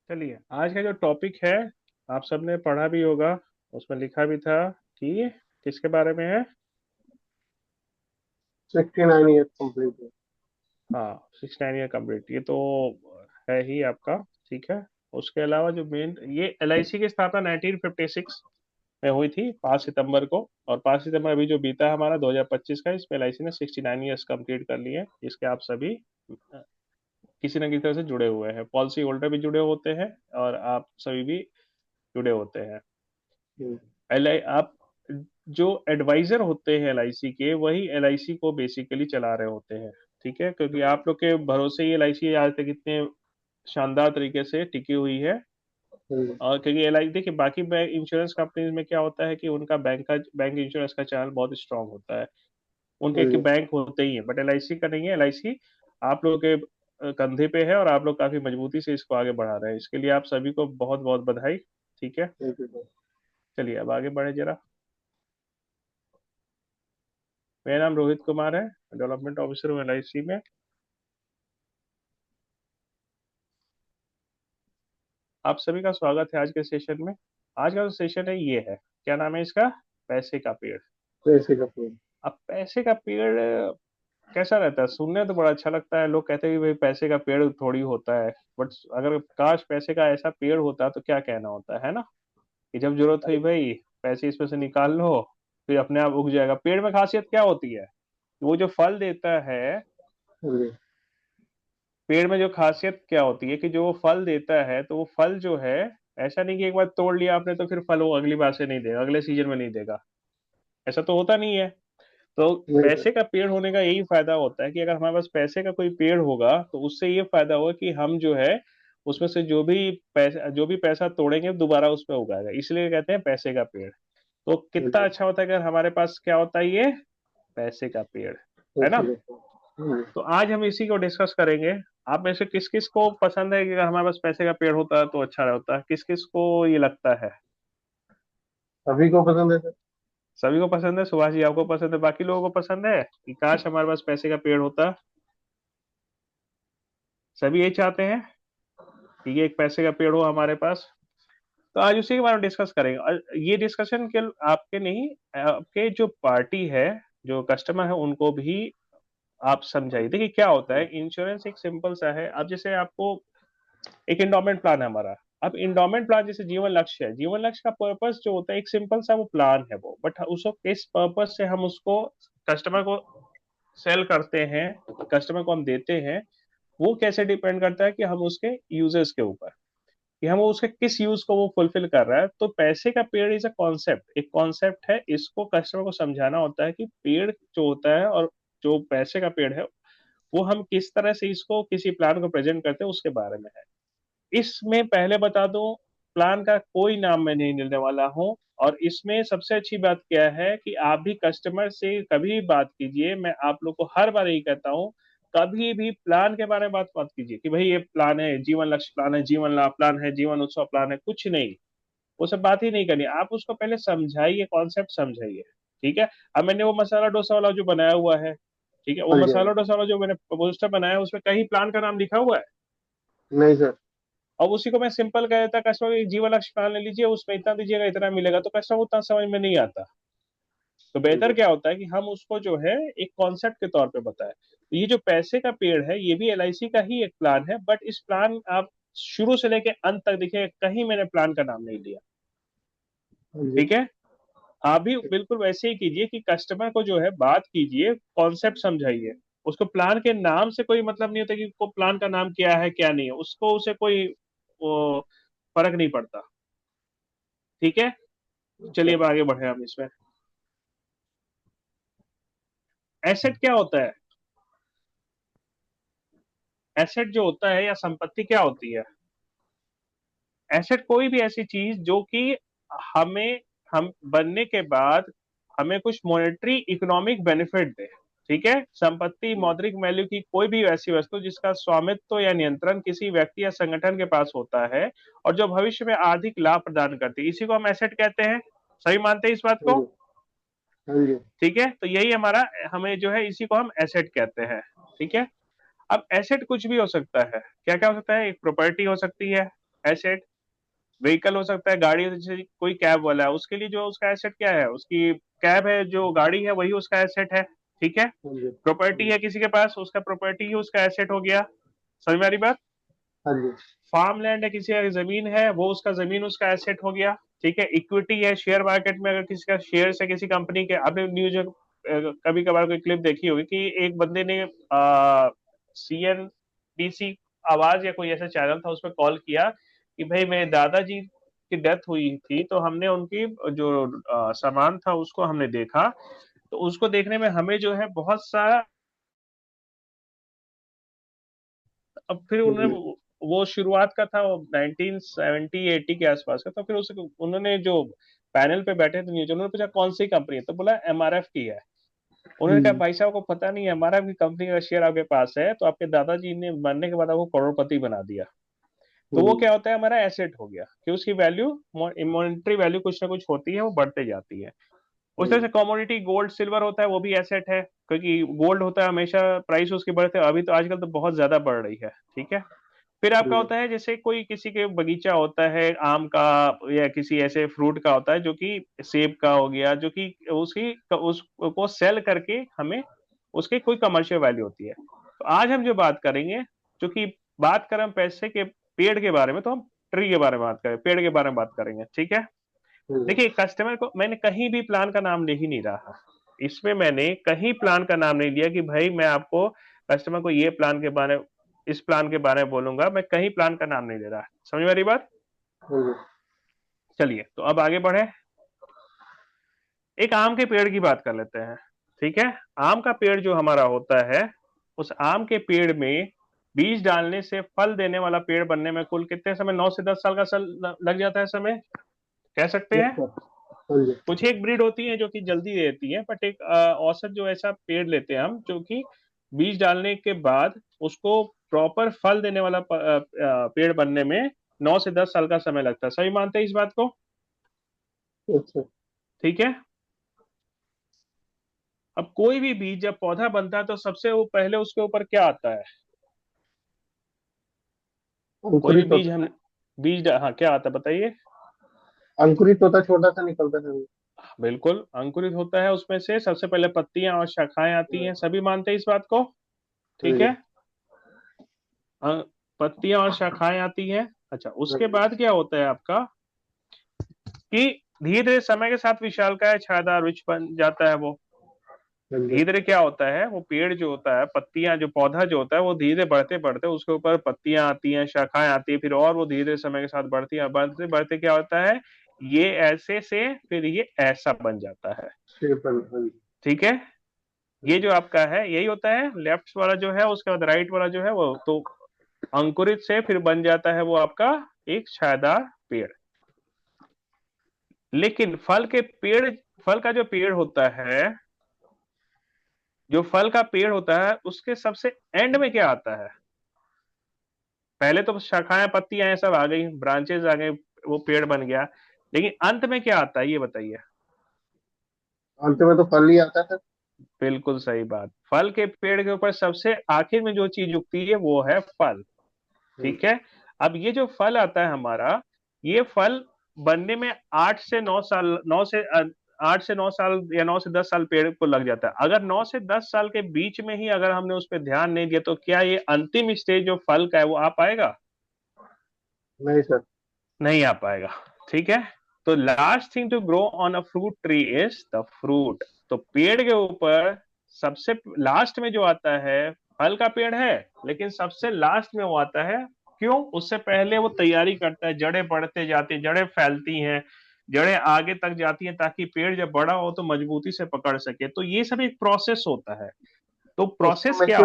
चलिए, आज का जो टॉपिक है आप सबने पढ़ा भी होगा, उसमें लिखा भी था कि किसके बारे में है। 69 ईयर कंप्लीट है। हाँ, 69 ईयर कम्प्लीट, ये तो है ही आपका। ठीक है। उसके अलावा जो मेन ये एलआईसी की स्थापना 1956 में हुई थी, 5 सितंबर को। और 5 सितंबर अभी जो बीता है हमारा 2025 का, इसमें एलआईसी ने 69 ईयर्स कंप्लीट कर लिए, जिसके आप सभी किसी न किसी तरह से जुड़े हुए हैं। पॉलिसी होल्डर भी जुड़े होते हैं और आप सभी भी जुड़े होते हैं। हम्म, एल आई आप जो एडवाइजर होते हैं एलआईसी के, वही एलआईसी को बेसिकली चला रहे होते हैं। ठीक है, क्योंकि आप लोग के भरोसे ही एलआईसी आज तक इतने शानदार तरीके से टिकी हुई है। हम्म, और क्योंकि एलआईसी देखिए, बाकी बैंक इंश्योरेंस कंपनीज में क्या होता है कि उनका बैंक इंश्योरेंस का चैनल बहुत स्ट्रांग होता है, उनके हाँ एक जी। बैंक होते ही है। बट एलआईसी का नहीं है। एलआईसी आप लोगों के कंधे पे है और आप लोग काफी मजबूती से इसको आगे बढ़ा रहे हैं। इसके लिए आप सभी को बहुत बहुत बधाई। ठीक है। Thank you sir. चलिए अब आगे बढ़े जरा। मेरा नाम रोहित कुमार है, डेवलपमेंट ऑफिसर हूँ एलआईसी में। आप सभी का स्वागत है आज के सेशन में। आज का जो सेशन है ये है, क्या नाम है इसका? पैसे का पेड़। पैसे का पेड़। अब पैसे का पेड़ कैसा रहता है? सुनने में तो बड़ा अच्छा लगता है, लोग कहते हैं कि भाई पैसे का पेड़ थोड़ी होता है। बट अगर काश पैसे का ऐसा पेड़ होता तो क्या कहना होता है ना, कि जब जरूरत हुई भाई पैसे इसमें से निकाल लो, फिर अपने आप उग जाएगा। पेड़ में खासियत क्या होती है? वो जो फल देता है, हाँ जी। पेड़ में जो खासियत क्या होती है कि जो वो फल देता है, तो वो फल जो है, ऐसा नहीं कि एक बार तोड़ लिया आपने तो फिर फल वो अगली बार से नहीं देगा, अगले सीजन में नहीं देगा। ऐसा तो होता नहीं है। तो नहीं सर। पैसे का पेड़ होने का यही फायदा होता है कि अगर हमारे पास पैसे का कोई पेड़ होगा तो उससे ये फायदा होगा कि हम जो है उसमें से जो भी पैसा तोड़ेंगे दोबारा उसमें उगाएगा, इसलिए कहते हैं पैसे का पेड़। तो हाँ कितना जी। अच्छा होता है अगर हमारे पास क्या होता है, ये पैसे का पेड़, है ना। पैसे का पेड़। हाँ जी। तो आज हम इसी को डिस्कस करेंगे। आप में से किस किस को पसंद है कि अगर हमारे पास पैसे का पेड़ होता तो अच्छा होता है? किस किस को ये लगता है? सभी को पसंद है सर। सभी को पसंद है। सुभाष जी आपको पसंद है, बाकी लोगों को पसंद है कि काश हमारे पास पैसे का पेड़ होता? सभी यही चाहते हैं कि ये एक पैसे का पेड़ हो हमारे पास। तो आज उसी के बारे में डिस्कस करेंगे। और ये डिस्कशन के आपके नहीं, आपके जो पार्टी है, जो कस्टमर है, उनको भी आप समझाइए। देखिए क्या होता है, इंश्योरेंस एक सिंपल सा है। अब जैसे आपको एक इंडोमेंट प्लान है हमारा। अब इंडोमेंट प्लान जैसे जीवन लक्ष्य है, जीवन लक्ष्य का पर्पस जो होता है एक सिंपल सा वो प्लान है वो, बट उसको किस पर्पस से हम उसको कस्टमर को सेल करते हैं, कस्टमर को हम देते हैं, वो कैसे डिपेंड करता है कि हम उसके यूजर्स के ऊपर, कि हम उसके किस यूज को वो फुलफिल कर रहा है। तो पैसे का पेड़ इज अ कॉन्सेप्ट, एक कॉन्सेप्ट है। इसको कस्टमर को समझाना होता है कि पेड़ जो होता है और जो पैसे का पेड़ है, वो हम किस तरह से इसको किसी प्लान को प्रेजेंट करते हैं उसके बारे में है। इसमें पहले बता दूं, प्लान का कोई नाम मैं नहीं लेने वाला हूं। और इसमें सबसे अच्छी बात क्या है कि आप भी कस्टमर से कभी भी बात कीजिए, मैं आप लोग को हर बार यही कहता हूं, कभी भी प्लान के बारे में बात मत कीजिए कि भाई ये प्लान है, जीवन लक्ष्य प्लान है, जीवन लाभ प्लान है, जीवन उत्सव प्लान है, कुछ नहीं। वो सब बात ही नहीं करनी। आप उसको पहले समझाइए, कॉन्सेप्ट समझाइए। ठीक है। अब मैंने वो मसाला डोसा वाला जो बनाया हुआ है, ठीक है, वो हाँ जी। हाँ मसाला जी। डोसा वाला जो मैंने पोस्टर बनाया है, उसमें कहीं प्लान का नाम लिखा हुआ है? नहीं सर। अब उसी को मैं सिंपल कह देता कस्टमर, एक जीवन लक्ष्य प्लान ले लीजिए, उसमें इतना दीजिएगा इतना मिलेगा, तो कस्टमर को उतना समझ में नहीं आता। तो हाँ बेहतर जी। क्या होता है कि हम उसको जो है एक कॉन्सेप्ट के तौर पे बताएं। तो ये जो पैसे का पेड़ है ये भी एलआईसी का ही एक प्लान है, बट इस प्लान आप शुरू से लेके अंत तक देखिए, कहीं मैंने प्लान का नाम नहीं लिया। हाँ जी। ठीक है। आप भी बिल्कुल वैसे ही कीजिए कि कस्टमर को जो है बात कीजिए, कॉन्सेप्ट समझाइए। उसको प्लान के नाम से कोई मतलब नहीं होता कि को प्लान का नाम क्या है क्या नहीं है, उसको उसे कोई वो फर्क नहीं पड़ता। ठीक है। अच्छा। चलिए अब आगे बढ़े हम इसमें। एसेट क्या होता है? एसेट जो होता है या संपत्ति क्या होती है? एसेट कोई भी ऐसी चीज जो कि हमें, हम बनने के बाद हमें कुछ मॉनेटरी इकोनॉमिक बेनिफिट दे। ठीक है। संपत्ति मौद्रिक वैल्यू की कोई भी ऐसी वस्तु जिसका स्वामित्व या नियंत्रण किसी व्यक्ति या संगठन के पास होता है और जो भविष्य में आर्थिक लाभ प्रदान करती है, इसी को हम एसेट कहते हैं। सही मानते हैं इस बात हाँ को? जी। हाँ जी। ठीक है, तो यही हमारा, हमें जो है इसी को हम एसेट कहते हैं। ठीक है। अब एसेट कुछ भी हो सकता है। क्या क्या हो सकता है? एक प्रॉपर्टी हो सकती है, एसेट। व्हीकल हो सकता है गाड़ी, जैसे कोई कैब वाला है उसके लिए जो उसका एसेट क्या है, उसकी कैब है, जो गाड़ी है वही उसका एसेट है। ठीक है। हाँ जी। हाँ प्रॉपर्टी जी। है किसी के पास, उसका प्रॉपर्टी ही उसका एसेट हो गया। समझ में आ रही बात। हाँ जी। फार्म लैंड है, किसी का जमीन है, वो उसका जमीन उसका एसेट हो गया। ठीक है। इक्विटी है, शेयर मार्केट में अगर किसी का शेयर है किसी कंपनी के, आपने न्यूज कभी कभार कोई क्लिप देखी होगी कि एक बंदे ने CNBC आवाज या कोई ऐसा चैनल था, उस पर कॉल किया कि भाई मेरे दादाजी की डेथ हुई थी, तो हमने उनकी जो सामान था उसको हमने देखा, तो उसको देखने में हमें जो है बहुत सारा। अब फिर हाँ उन्होंने जी। वो शुरुआत का था, वो 1970-80 के आसपास का, तो फिर उसे उन्होंने जो पैनल पे बैठे थे न्यूज, उन्होंने पूछा कौन सी कंपनी है, तो बोला MRF की है। उन्होंने कहा भाई साहब को पता नहीं है, MRF की कंपनी का शेयर आपके पास है तो आपके दादाजी ने मरने के बाद आपको करोड़पति बना दिया। तो वो क्या होता है, हमारा एसेट हो गया कि उसकी वैल्यू, मॉनेटरी वैल्यू कुछ ना कुछ होती है, वो बढ़ते जाती है। उस तरह से कमोडिटी गोल्ड सिल्वर होता है, वो भी एसेट है, क्योंकि गोल्ड होता है हमेशा प्राइस उसकी बढ़ते है, अभी तो आजकल तो बहुत ज्यादा बढ़ रही है। ठीक है। फिर आपका होता है जैसे कोई किसी के बगीचा होता है आम का, या किसी ऐसे फ्रूट का होता है, जो कि सेब का हो गया, जो कि उसकी उसको सेल करके हमें उसकी कोई कमर्शियल वैल्यू होती है। तो आज हम जो बात करेंगे, जो कि बात करें हम पैसे के पेड़ के बारे में, तो हम ट्री के बारे में बात करें, पेड़ के बारे में बात करेंगे। ठीक है। देखिए, कस्टमर को मैंने कहीं भी प्लान का नाम ले ही नहीं रहा, इसमें मैंने कहीं प्लान का नाम नहीं लिया कि भाई मैं आपको कस्टमर को ये प्लान के बारे, इस प्लान के बारे में बोलूंगा, मैं कहीं प्लान का नाम नहीं ले रहा। समझ में आ रही बात। चलिए तो अब आगे बढ़े, एक आम के पेड़ की बात कर लेते हैं। ठीक है। आम का पेड़ जो हमारा होता है, उस आम के पेड़ में बीज डालने से फल देने वाला पेड़ बनने में कुल कितने समय, 9 से 10 साल का लग जाता है समय, कह सकते यस हैं। सर। हाँ जी। कुछ एक ब्रीड होती है जो कि जल्दी देती है, बट एक औसत जो ऐसा पेड़ लेते हैं हम, जो कि बीज डालने के बाद उसको प्रॉपर फल देने वाला पेड़ बनने में 9 से 10 साल का समय लगता है। सही मानते हैं इस बात को। Yes sir. ठीक है। अब कोई भी बीज जब पौधा बनता है तो सबसे वो पहले उसके ऊपर क्या आता है, कोई भी अंकुरित बीज होता हम हाँ क्या आता है बताइए। अंकुरित होता, छोटा सा निकलता है। बिल्कुल अंकुरित होता है, उसमें से सबसे पहले पत्तियां और शाखाएं आती हैं, सभी मानते हैं इस बात को। हाँ ठीक जी। है। अ, पत्तियां और शाखाएं आती हैं। अच्छा, हाँ उसके जी। बाद क्या होता है आपका, कि धीरे धीरे समय के साथ विशालकाय छायादार वृक्ष बन जाता है वो। हाँ जी। धीरे धीरे क्या होता है, वो पेड़ जो होता है, पत्तियां, जो पौधा जो होता है, वो धीरे धीरे बढ़ते बढ़ते उसके ऊपर पत्तियां आती हैं, शाखाएं आती है, फिर और वो धीरे धीरे समय के साथ बढ़ती है, बढ़ते बढ़ते क्या होता है, ये ऐसे से फिर ये ऐसा बन जाता है। शेपन। हाँ जी। ठीक है। ये जो आपका है यही होता है, लेफ्ट वाला जो है, उसके बाद राइट वाला जो है, वो तो अंकुरित से फिर बन जाता है वो आपका एक छायादार पेड़। लेकिन फल के पेड़, फल का जो पेड़ होता है, जो फल का पेड़ होता है उसके सबसे एंड में क्या आता है, पहले तो शाखाएं पत्तियां सब आ गई, ब्रांचेस आ गए, वो पेड़ बन गया, लेकिन अंत में क्या आता है ये बताइए। अंत में तो फल ही आता है। बिल्कुल सही बात, फल के पेड़ के ऊपर सबसे आखिर में जो चीज उगती है वो है फल। सर। ठीक है। अब ये जो फल आता है हमारा, ये फल बनने में 8 से 9 साल, 8 से 9 साल या 9 से 10 साल पेड़ को लग जाता है। अगर 9 से 10 साल के बीच में ही अगर हमने उस पर ध्यान नहीं दिया, तो क्या ये अंतिम स्टेज जो फल का है वो आ पाएगा, नहीं सर। नहीं आ पाएगा। ठीक है। तो last thing to grow on a fruit tree is the fruit. तो पेड़ के ऊपर सबसे लास्ट में जो आता है, फल का पेड़ है, लेकिन सबसे लास्ट में वो आता है। क्यों, उससे पहले वो तैयारी करता है, जड़ें बढ़ते जाती हैं, जड़ें फैलती हैं, जड़ें आगे तक जाती हैं, ताकि पेड़ जब बड़ा हो तो मजबूती से पकड़ सके। तो ये सब एक प्रोसेस होता है। तो उसको प्रोसेस क्या,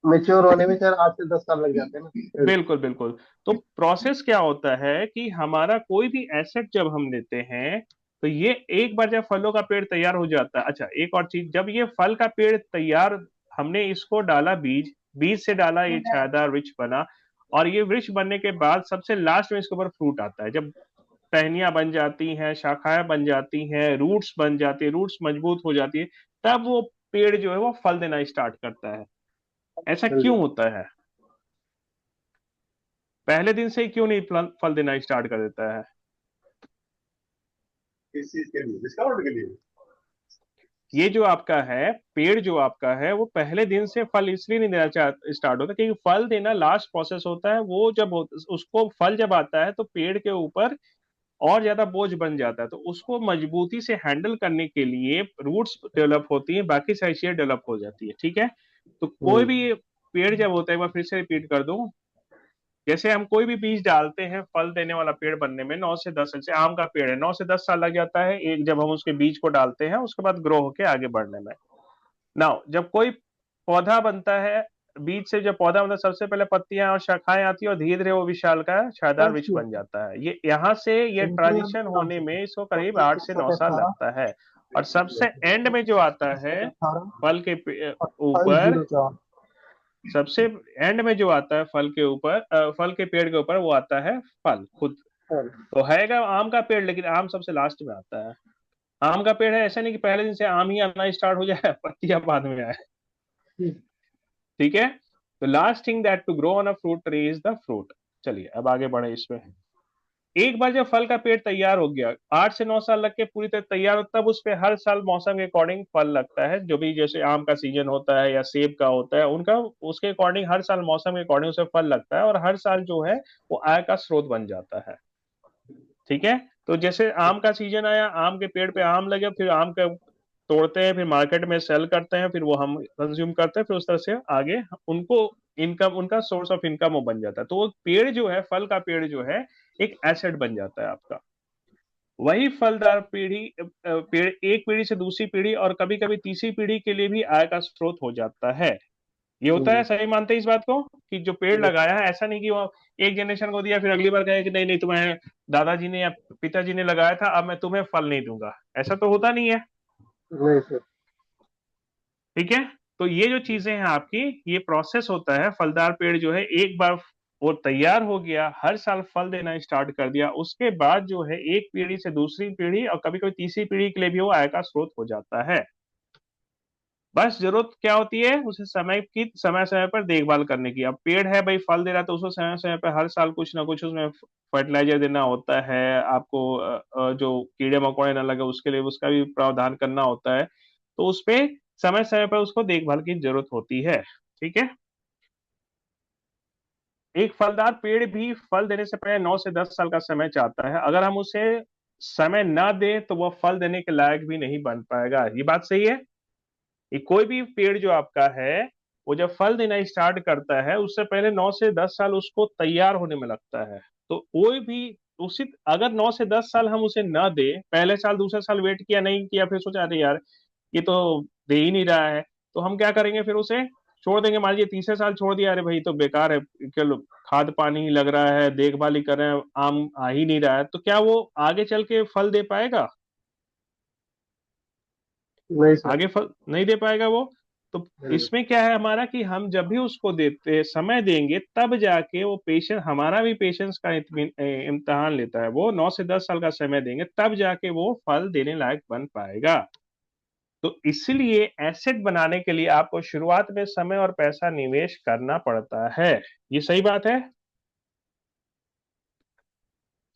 मेच्योर होने में सर 8 से 10 साल लग जाते हैं ना पेड़ को। बिल्कुल बिल्कुल। तो प्रोसेस क्या होता है कि हमारा कोई भी एसेट जब हम लेते हैं, तो ये एक बार जब फलों का पेड़ तैयार हो जाता है, अच्छा एक और चीज, जब ये फल का पेड़ तैयार, हमने इसको डाला बीज, बीज से डाला ये छायादार वृक्ष बना, और ये वृक्ष बनने के बाद सबसे लास्ट में इसके ऊपर फ्रूट आता है, जब टहनियां बन जाती हैं, शाखाएं बन जाती हैं, रूट्स बन जाती है, रूट्स मजबूत हो जाती है, तब वो पेड़ जो है वो फल देना स्टार्ट करता है। ऐसा हाँ जी। क्यों होता है। पहले दिन से ही क्यों नहीं फल देना स्टार्ट कर देता है? किस चीज के लिए, डिस्काउंट के लिए? ये जो आपका है पेड़ जो आपका है वो पहले दिन से फल इसलिए नहीं देना स्टार्ट होता, क्योंकि फल देना लास्ट प्रोसेस होता है। वो जब उसको फल जब आता है तो पेड़ के ऊपर और ज्यादा बोझ बन जाता है, तो उसको मजबूती से हैंडल करने के लिए रूट्स डेवलप होती है, बाकी सारी चीजें डेवलप हो जाती है। ठीक है, तो कोई हम्म। भी पेड़ जब होता है, एक बार फिर से रिपीट कर दूं, जैसे हम कोई भी बीज डालते हैं फल देने वाला पेड़ बनने में 9 से 10 साल, से आम का पेड़ है 9 से 10 साल लग जाता है एक, जब हम उसके बीज को डालते हैं उसके बाद ग्रो होके आगे बढ़ने में। नाउ जब कोई पौधा बनता है, बीज से जब पौधा बनता है सबसे पहले पत्तियां और शाखाएं आती है और धीरे धीरे वो विशाल का छायादार कौन वृक्ष सी है? बन जाता है। ये यहाँ से ये इंटरव्यू ट्रांजिशन नाम होने से में इसको करीब 8 से 9 साल 3118, लगता है। और सबसे एंड में जो आता है 3118, फल के ऊपर, 2804। सबसे एंड में जो आता है फल के ऊपर, फल के पेड़ के ऊपर वो आता है फल खुद। तो हैगा आम का पेड़, लेकिन आम सबसे लास्ट में आता है। आम का पेड़ है, ऐसा नहीं कि पहले दिन से आम ही आना स्टार्ट हो जाए पत्तियां बाद में आए। ठीक है, तो last thing that to grow on a fruit tree is the fruit. चलिए अब आगे बढ़े इसमें। एक बार जब फल का पेड़ तैयार हो गया, 8 से 9 साल लग के पूरी तरह तैयार हो, तब उस पे हर साल मौसम के अकॉर्डिंग फल लगता है। जो भी जैसे आम का सीजन होता है या सेब का होता है उनका, उसके अकॉर्डिंग हर साल मौसम के अकॉर्डिंग उसे फल लगता है, और हर साल जो है वो आय का स्रोत बन जाता है। ठीक है, तो जैसे आम का सीजन आया, आम के पेड़ पे आम लगे, फिर आम का तोड़ते हैं, फिर मार्केट में सेल करते हैं, फिर वो हम कंज्यूम करते हैं, फिर उस तरह से आगे उनको इनकम, उनका सोर्स ऑफ इनकम वो बन जाता है। तो वो पेड़ जो है, फल का पेड़ जो है, एक एसेट बन जाता है आपका। वही फलदार पेड़ एक पीढ़ी से दूसरी पीढ़ी और कभी कभी तीसरी पीढ़ी के लिए भी आय का स्रोत हो जाता है। ये होता है, सही मानते हैं इस बात को कि जो पेड़ लगाया है, ऐसा नहीं कि वो एक जनरेशन को दिया फिर अगली बार कहे कि नहीं नहीं तुम्हें दादाजी ने या पिताजी ने लगाया था, अब मैं तुम्हें फल नहीं दूंगा, ऐसा तो होता नहीं है। नहीं सर। ठीक है, तो ये जो चीजें हैं आपकी, ये प्रोसेस होता है। फलदार पेड़ जो है एक बार वो तैयार हो गया, हर साल फल देना स्टार्ट कर दिया, उसके बाद जो है एक पीढ़ी से दूसरी पीढ़ी और कभी कभी तीसरी पीढ़ी के लिए भी वो आय का स्रोत हो जाता है। बस जरूरत क्या होती है, उसे समय समय पर देखभाल करने की। अब पेड़ है भाई, फल दे रहा है, तो उसको समय समय पर हर साल कुछ ना कुछ उसमें फर्टिलाइजर देना होता है आपको। जो कीड़े मकोड़े ना लगे उसके लिए उसका भी प्रावधान करना होता है। तो उस पे समय समय पर उसको देखभाल की जरूरत होती है। ठीक है, एक फलदार पेड़ भी फल देने से पहले 9 से 10 साल का समय चाहता है। अगर हम उसे समय ना दें तो वह फल देने के लायक भी नहीं बन पाएगा। ये बात सही है? ये कोई भी पेड़ जो आपका है, वो जब फल देना स्टार्ट करता है उससे पहले 9 से 10 साल उसको तैयार होने में लगता है। तो कोई भी उसी, अगर 9 से 10 साल हम उसे ना दे, पहले साल दूसरे साल वेट किया नहीं किया, फिर सोचा अरे यार ये तो दे ही नहीं रहा है, तो हम क्या करेंगे, फिर उसे छोड़ देंगे। मान लीजिए तीसरे साल छोड़ दिया, अरे भाई तो बेकार है, चलो खाद पानी ही लग रहा है, देखभाल ही कर रहे हैं, आम आ ही नहीं रहा है, तो क्या वो आगे चल के फल दे पाएगा? नहीं सर। आगे फल नहीं दे पाएगा वो। तो नहीं। इसमें क्या है हमारा कि हम जब भी उसको देते समय देंगे तब जाके वो पेशेंस, हमारा भी पेशेंस का इम्तहान लेता है। वो 9 से 10 साल का समय देंगे तब जाके वो फल देने लायक बन पाएगा। तो इसलिए एसेट बनाने के लिए आपको शुरुआत में समय और पैसा निवेश करना पड़ता है। ये सही बात है?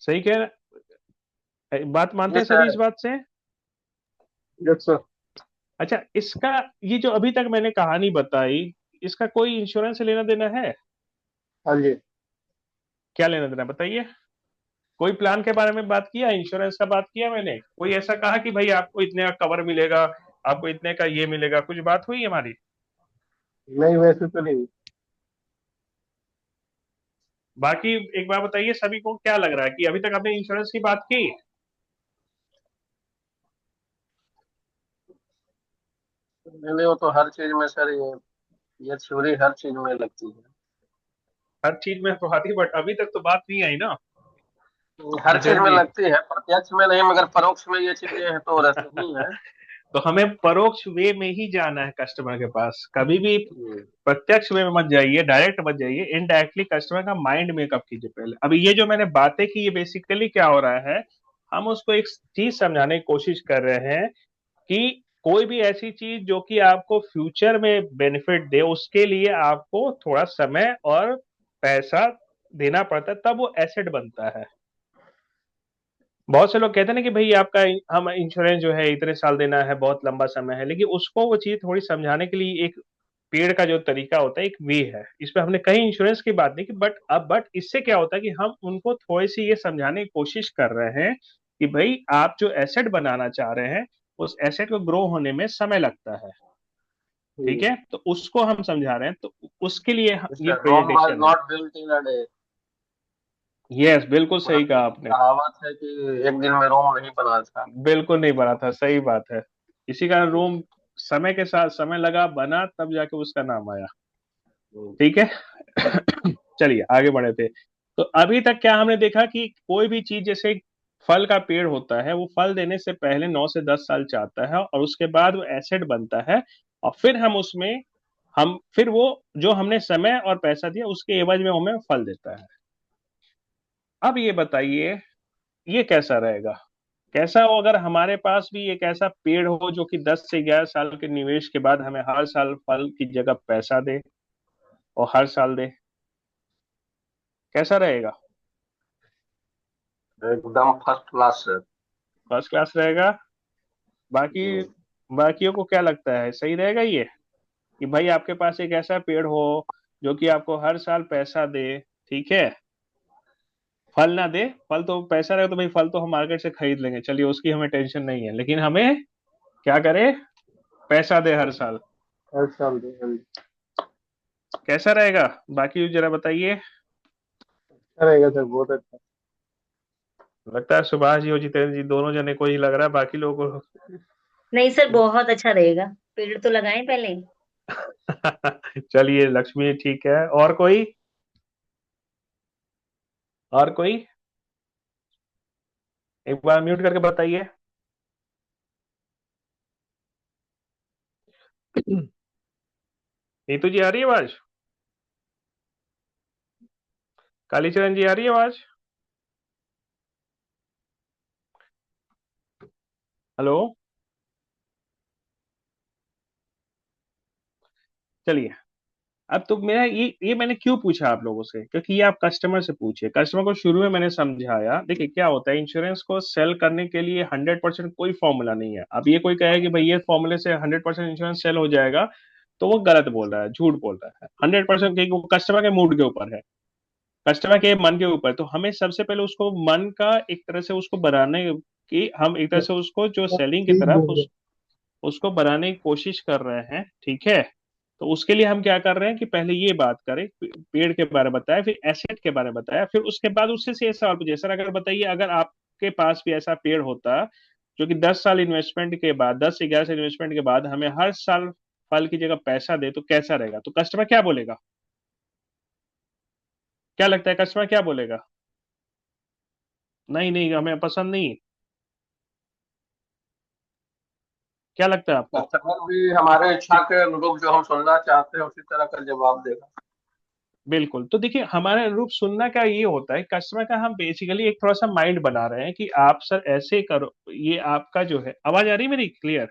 सही कह बात मानते ये हैं सभी इस सर। बात से? Yes sir. अच्छा, इसका ये जो अभी तक मैंने कहानी बताई, इसका कोई इंश्योरेंस से लेना देना है? हाँ जी। क्या लेना देना बताइए। कोई प्लान के बारे में बात किया, इंश्योरेंस का बात किया मैंने? कोई ऐसा कहा कि भाई आपको इतने का कवर मिलेगा, आपको इतने का ये मिलेगा, कुछ बात हुई हमारी? नहीं, वैसे तो नहीं। बाकी एक बार बताइए, सभी को क्या लग रहा है कि अभी तक आपने इंश्योरेंस की बात की? नहीं नहीं, वो तो हर चीज में सर, ये थ्योरी हर चीज में लगती है। हर चीज में तो आती, बट अभी तक तो बात नहीं आई ना हर कि चीज जब में भी लगती है, प्रत्यक्ष में नहीं, मगर परोक्ष में ये चीजें हैं तो रहती ही है। तो हमें परोक्ष वे में ही जाना है कस्टमर के पास, कभी भी प्रत्यक्ष वे में मत जाइए, डायरेक्ट मत जाइए, इनडायरेक्टली कस्टमर का माइंड मेकअप कीजिए पहले। अभी ये जो मैंने बातें की, ये बेसिकली क्या हो रहा है, हम उसको एक चीज समझाने की कोशिश कर रहे हैं कि कोई भी ऐसी चीज जो कि आपको फ्यूचर में बेनिफिट दे, उसके लिए आपको थोड़ा समय और पैसा देना पड़ता है, तब वो एसेट बनता है। बहुत से लोग कहते हैं ना कि भाई आपका हम इंश्योरेंस जो है इतने साल देना है, बहुत लंबा समय है, लेकिन उसको वो चीज थोड़ी समझाने के लिए एक पेड़ का जो तरीका होता है एक वे है। इसमें हमने कहीं इंश्योरेंस की बात नहीं की, बट इससे क्या होता है कि हम उनको थोड़ी सी ये समझाने की कोशिश कर रहे हैं कि भाई आप जो एसेट बनाना चाह रहे हैं, उस एसेट को ग्रो होने में समय लगता है। ठीक है, तो उसको हम समझा रहे हैं, तो उसके लिए ये रोम वाज प्रेजेंटेशन है। Not built in a day. Yes, बिल्कुल सही पुरानी कहा आपने। कहावत है कि एक दिन में रोम नहीं बना था। बिल्कुल नहीं बना था, सही बात है। इसी कारण रोम समय के साथ समय लगा, बना, तब जाके उसका नाम आया। हम्म, ठीक है। चलिए आगे बढ़े थे। तो अभी तक क्या हमने देखा कि कोई भी चीज, जैसे फल का पेड़ होता है, वो फल देने से पहले 9 से 10 साल चाहता है, और उसके बाद वो एसिड बनता है। और फिर हम उसमें, हम फिर वो जो हमने समय और पैसा दिया उसके एवज में हमें फल देता है। अब ये बताइए, ये कैसा रहेगा? कैसा हो अगर हमारे पास भी एक ऐसा पेड़ हो जो कि 10 से 11 साल के निवेश के बाद हमें हर साल फल की जगह पैसा दे, और हर साल दे? कैसा रहेगा? एकदम फर्स्ट क्लास है। फर्स्ट क्लास रहेगा। बाकी हम्म, बाकियों को क्या लगता है, सही रहेगा ये कि भाई आपके पास एक ऐसा पेड़ हो जो कि आपको हर साल पैसा दे? ठीक है, फल ना दे, फल तो पैसा रहे तो भाई फल तो हम मार्केट से खरीद लेंगे, चलिए उसकी हमें टेंशन नहीं है, लेकिन हमें क्या करे, पैसा दे हर साल। हर साल दे, हाँ जी। कैसा रहेगा? बाकी जरा बताइए। अच्छा रहेगा सर, बहुत अच्छा। लगता है सुभाष जी और जितेंद्र जी दोनों जने को ही लग रहा है, बाकी लोगों नहीं सर, बहुत अच्छा रहेगा। पेड़ तो लगाएं पहले। को चलिए, लक्ष्मी ठीक है, और कोई? और कोई एक बार म्यूट करके बताइए। नीतू जी आ रही है आवाज? कालीचरण जी आ रही है आवाज? हेलो। चलिए, अब तो मेरा ये मैंने क्यों पूछा आप लोगों से, क्योंकि ये आप कस्टमर से पूछिए। कस्टमर को शुरू में मैंने समझाया, देखिए क्या होता है, इंश्योरेंस को सेल करने के लिए 100% कोई फॉर्मूला नहीं है। अब ये कोई कहे कि भाई ये फॉर्मूले से 100% इंश्योरेंस सेल हो जाएगा, तो वो गलत बोल रहा है, झूठ बोल रहा है। 100% क्योंकि वो कस्टमर के मूड के ऊपर है, कस्टमर के मन के ऊपर। तो हमें सबसे पहले उसको मन का एक तरह से उसको बनाने की, हम एक तरह से उसको जो सेलिंग की तरफ उसको बनाने की कोशिश कर रहे हैं। ठीक है, तो उसके लिए हम क्या कर रहे हैं कि पहले ये बात करें, पेड़ के बारे में बताया, फिर एसेट के बारे में बताया, फिर उसके बाद उससे से ये सवाल पूछे, सर अगर बताइए, अगर आपके पास भी ऐसा पेड़ होता जो कि 10 साल इन्वेस्टमेंट के बाद, 10 से 11 साल इन्वेस्टमेंट के बाद हमें हर साल फल की जगह पैसा दे, तो कैसा रहेगा? तो कस्टमर क्या बोलेगा? क्या लगता है कस्टमर क्या बोलेगा? नहीं नहीं, हमें पसंद नहीं। क्या लगता है आपको? कस्टमर भी हमारे इच्छा के अनुरूप जो हम सुनना चाहते हैं उसी तरह का जवाब देगा। बिल्कुल। तो देखिए, हमारा रूप सुनना का ये होता है, कस्टमर का हम बेसिकली एक थोड़ा सा माइंड बना रहे हैं कि आप सर ऐसे करो, ये आपका जो है, आवाज आ रही है मेरी क्लियर?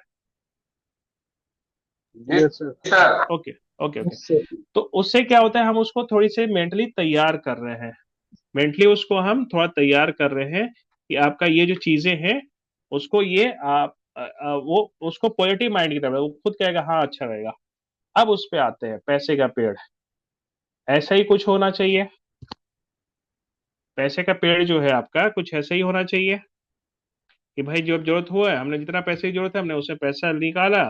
जी सर। Okay, okay, okay. तो उससे क्या होता है, हम उसको थोड़ी सी मेंटली तैयार कर रहे हैं, मेंटली उसको हम थोड़ा तैयार कर रहे हैं कि आपका ये जो चीजें हैं, उसको ये आप वो उसको पॉजिटिव माइंड की तरफ, वो खुद कहेगा हाँ अच्छा रहेगा। अब उस पे आते हैं पैसे का पेड़। ऐसा ही कुछ होना चाहिए। पैसे का पेड़ जो है आपका कुछ ऐसा ही होना चाहिए कि भाई जब जरूरत हुआ है, हमने जितना पैसे की जरूरत है हमने उससे पैसा निकाला,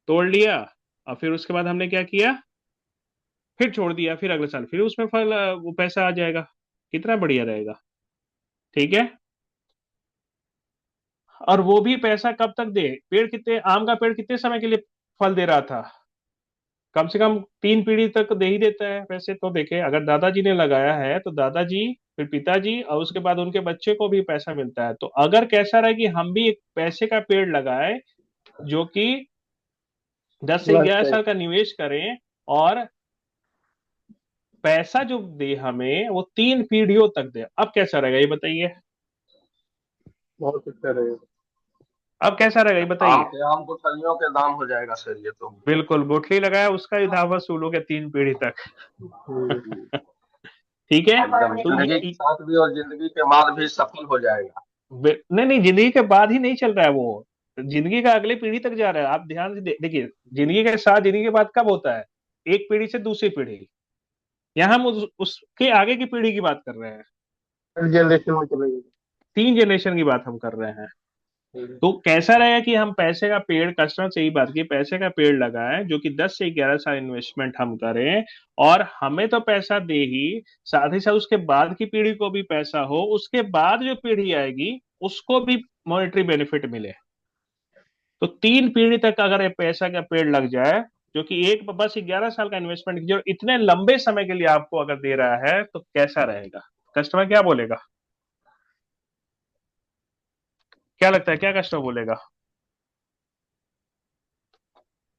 तोड़ लिया, और फिर उसके बाद हमने क्या किया, फिर छोड़ दिया, फिर अगले साल फिर उसमें फल वो पैसा आ जाएगा। कितना बढ़िया रहेगा। ठीक है। और वो भी पैसा कब तक दे? पेड़ कितने, आम का पेड़ कितने समय के लिए फल दे रहा था? कम से कम 3 पीढ़ी तक दे ही देता है। वैसे तो देखे, अगर दादाजी ने लगाया है तो दादाजी, फिर पिताजी, और उसके बाद उनके बच्चे को भी पैसा मिलता है। तो अगर कैसा रहे कि हम भी एक पैसे का पेड़ लगाए जो कि 10 से 11 साल का निवेश करें, और पैसा जो दे हमें वो 3 पीढ़ियों तक दे, अब कैसा रहेगा ये बताइए? बहुत अच्छा रहेगा। अब कैसा रहेगा ये आम बताइए? के आम को फलियों के दाम हो जाएगा सर ये तो। बिल्कुल, गुठली लगाया उसका ही दावा वसूलोगे 3 पीढ़ी तक। हम्म, ठीक है। एकदम तो जिंदगी के साथ भी और जिंदगी के बाद भी सफल हो जाएगा। नहीं नहीं, जिंदगी के बाद ही नहीं चल रहा है वो, जिंदगी का अगली पीढ़ी तक जा रहा है। आप ध्यान से देखिए, जिंदगी के साथ, जिंदगी के बाद कब होता है? एक पीढ़ी से दूसरी पीढ़ी। यहाँ हम उसके आगे की पीढ़ी की बात कर रहे हैं। थर्ड जनरेशन में चलेगी। 3 जनरेशन की बात हम कर रहे हैं। तो कैसा रहेगा कि हम पैसे का पेड़, कस्टमर से यही बात की, पैसे का पेड़ लगाएं जो कि 10 से 11 साल इन्वेस्टमेंट हम करें, और हमें तो पैसा दे ही, साथ ही साथ उसके बाद की पीढ़ी को भी पैसा हो, उसके बाद जो पीढ़ी आएगी उसको भी मॉनेटरी बेनिफिट मिले। तो 3 पीढ़ी तक अगर ये पैसा का पेड़ लग जाए, जो कि एक बस 11 साल का इन्वेस्टमेंट जो इतने लंबे समय के लिए आपको अगर दे रहा है, तो कैसा रहेगा? कस्टमर क्या बोलेगा? क्या लगता है, क्या कस्टमर बोलेगा?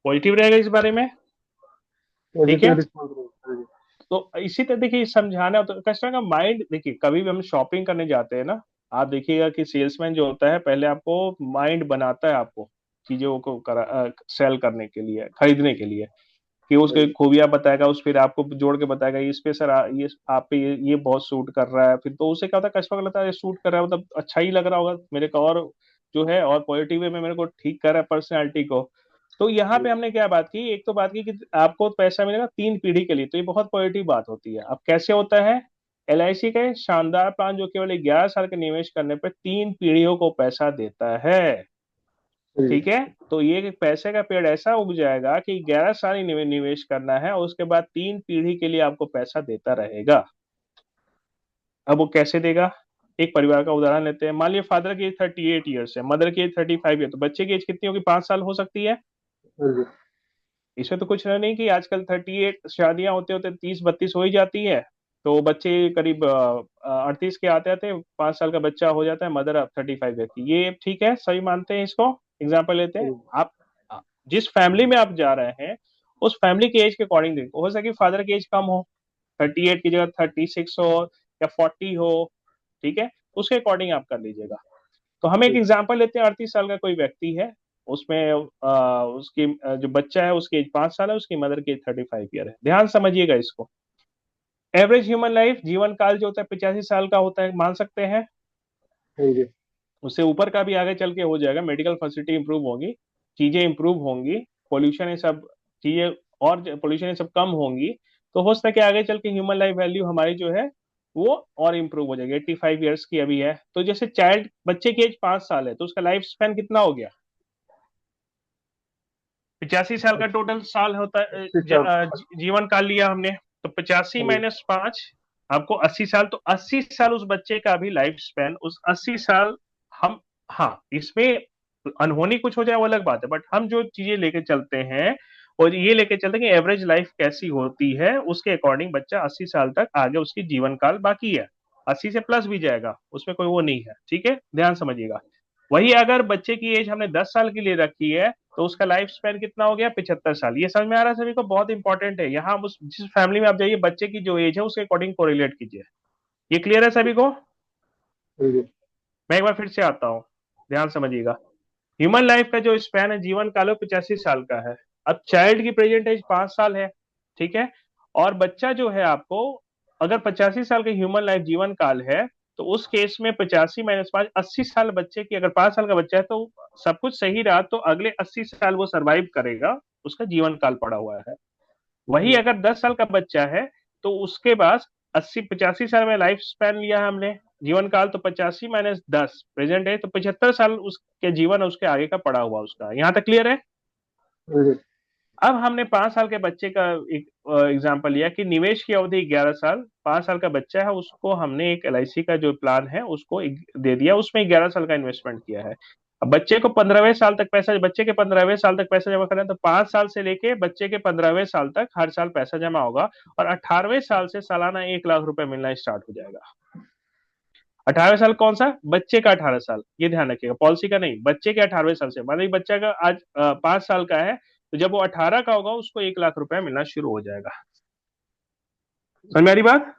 पॉजिटिव रहेगा इस बारे में? ठीक पॉजिटिव है। रिस्पॉन्स रहेगा। तो इसी तरह देखिए, समझाना तो कस्टमर का माइंड, देखिए कभी भी हम शॉपिंग करने जाते हैं ना, आप देखिएगा कि सेल्समैन जो होता है पहले आपको माइंड बनाता है, आपको चीजों को सेल करने के लिए, खरीदने के लिए, कि उसके खूबियां बताएगा, उस फिर आपको जोड़ के बताएगा इस पे सर ये आप पे ये बहुत सूट कर रहा है। फिर तो उसे क्या होता है, कस्टमर को लगता है ये सूट कर रहा है, मतलब अच्छा ही लग रहा होगा मेरे को, और जो है और पॉजिटिव वे में मेरे को ठीक कर रहा है पर्सनैलिटी को। तो यहाँ पे हमने क्या बात की, एक तो बात की कि आपको पैसा मिलेगा 3 पीढ़ी के लिए, तो ये बहुत पॉजिटिव बात होती है। अब कैसे होता है? LIC का ये शानदार प्लान जो केवल 11 साल के निवेश करने पे 3 पीढ़ियों को पैसा देता है। ठीक है। तो ये पैसे का पेड़ ऐसा उग जाएगा कि 11 साल ही निवेश करना है, और उसके बाद 3 पीढ़ी के लिए आपको पैसा देता रहेगा। अब वो कैसे देगा? एक परिवार का उदाहरण लेते हैं। मान लिया फादर की एज 38 ईयर्स है, मदर की एज 35 है, तो बच्चे की एज कितनी होगी? 5 साल हो सकती है। इसमें तो कुछ नहीं कि आजकल 38 शादियां होते होते 30-32 हो ही जाती है। तो बच्चे करीब 38 के आते आते 5 साल का बच्चा हो जाता है, मदर अब 35 है की, ये ठीक है, सही मानते हैं इसको। एग्जाम्पल लेते हैं आप, जिस फैमिली में आप जा रहे हैं उस फैमिली के एज के अकॉर्डिंग देखो, हो सके फादर की एज कम हो, 38 की जगह 36 हो या 40 हो, ठीक है, उसके अकॉर्डिंग आप कर लीजिएगा। तो हम एक एग्जाम्पल लेते हैं, 38 साल का कोई व्यक्ति है, उसमें उसकी जो बच्चा है उसकी एज 5 साल है, उसकी मदर की एज 35 ईयर है। ध्यान समझिएगा इसको। एवरेज ह्यूमन लाइफ, जीवन काल जो होता है 85 साल का होता है, मान सकते हैं। उससे ऊपर का भी आगे चल के हो जाएगा, मेडिकल फैसिलिटी इंप्रूव होगी, चीजें इंप्रूव होंगी, पोल्यूशन ये सब चीजें, और पोल्यूशन ये सब कम होंगी, तो हो सकता है कि आगे चल के ह्यूमन लाइफ वैल्यू हमारी जो है वो और इंप्रूव हो जाएगी। 85 ईयर्स की अभी है, तो जैसे चाइल्ड, बच्चे की एज 5 साल है, तो उसका लाइफ स्पैन कितना हो गया? 85 साल का टोटल साल होता है, जीवन काल लिया हमने। तो 85 - 5 आपको 80 साल, तो 80 साल उस बच्चे का भी लाइफ स्पैन, उस 80 साल हम, हाँ इसमें अनहोनी कुछ हो जाए वो अलग बात है, बट हम जो चीजें लेके चलते हैं और ये लेके चलते हैं कि एवरेज लाइफ कैसी होती है, उसके अकॉर्डिंग बच्चा 80 साल तक आगे उसकी जीवन काल बाकी है। 80 से प्लस भी जाएगा, उसमें कोई वो नहीं है। ठीक है, ध्यान समझिएगा। वही अगर बच्चे की एज हमने 10 साल के लिए रखी है, तो उसका लाइफ स्पैन कितना हो गया? 75 साल। ये समझ में आ रहा है सभी को? बहुत इंपॉर्टेंट है। यहाँ उस जिस फैमिली में आप जाइए, बच्चे की जो एज है उसके अकॉर्डिंग कोरिलेट कीजिए। ये क्लियर है सभी को? मैं एक बार फिर से आता हूँ, ध्यान समझिएगा। ह्यूमन लाइफ का जो स्पैन है, जीवन काल, वो 85 साल का है। अब चाइल्ड की प्रेजेंट एज 5 साल है, ठीक है, और बच्चा जो है आपको, अगर 85 साल का ह्यूमन लाइफ जीवन काल है, तो उस केस में 85 - 5 80 साल बच्चे की, अगर 5 साल का बच्चा है तो सब कुछ सही रहा तो अगले 80 साल वो सरवाइव करेगा, उसका जीवन काल पड़ा हुआ है। वही अगर 10 साल का बच्चा है, तो उसके पास 85 साल में लाइफ स्पैन लिया है हमने, जीवन काल, तो 85 - 10 प्रेजेंट है, तो 75 साल उसके जीवन उसके आगे का पड़ा हुआ उसका। यहाँ तक क्लियर है? अब हमने 5 साल के बच्चे का एक एग्जाम्पल लिया कि निवेश की अवधि 11 साल, 5 साल का बच्चा है, उसको हमने एक LIC का जो प्लान है उसको दे दिया, उसमें 11 साल का इन्वेस्टमेंट किया है। अब बच्चे को 15वें साल तक पैसा, बच्चे के 15वें साल तक पैसा जमा करना है, तो 5 साल से लेके बच्चे के 15वें साल तक हर साल पैसा जमा होगा, और 18वें साल से सालाना 1 लाख रुपए मिलना स्टार्ट हो जाएगा। 18वें साल कौन सा? बच्चे का 18 साल, ये ध्यान रखिएगा, पॉलिसी का नहीं, बच्चे के 18वें साल से। मतलब बच्चा का आज 5 साल का है, तो जब वो 18 का होगा उसको 1 लाख रुपए मिलना शुरू हो जाएगा। समझ में आ रही बात?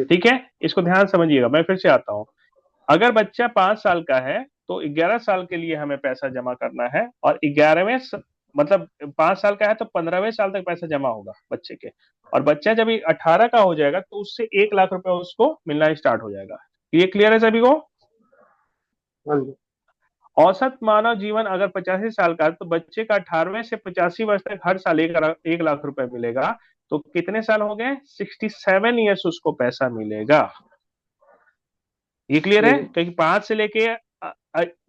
ठीक है, इसको ध्यान समझिएगा। मैं फिर से आता हूँ। अगर बच्चा 5 साल का है तो 11 साल के लिए हमें पैसा जमा करना है, और 11वें मतलब 5 साल का है तो 15वें साल तक पैसा जमा होगा बच्चे के, और बच्चा जब 18 का हो जाएगा तो उससे 1 लाख रुपए उसको मिलना स्टार्ट हो जाएगा। ये क्लियर है सभी को? हाँ जी। औसत मानव जीवन अगर 85 साल का है तो बच्चे का 18वें से 85 वर्ष तक हर साल 1 लाख रुपए मिलेगा। तो कितने साल हो गए? 67 ईयर्स उसको पैसा मिलेगा। ये क्लियर है? ठीक है। क्योंकि 5 से लेके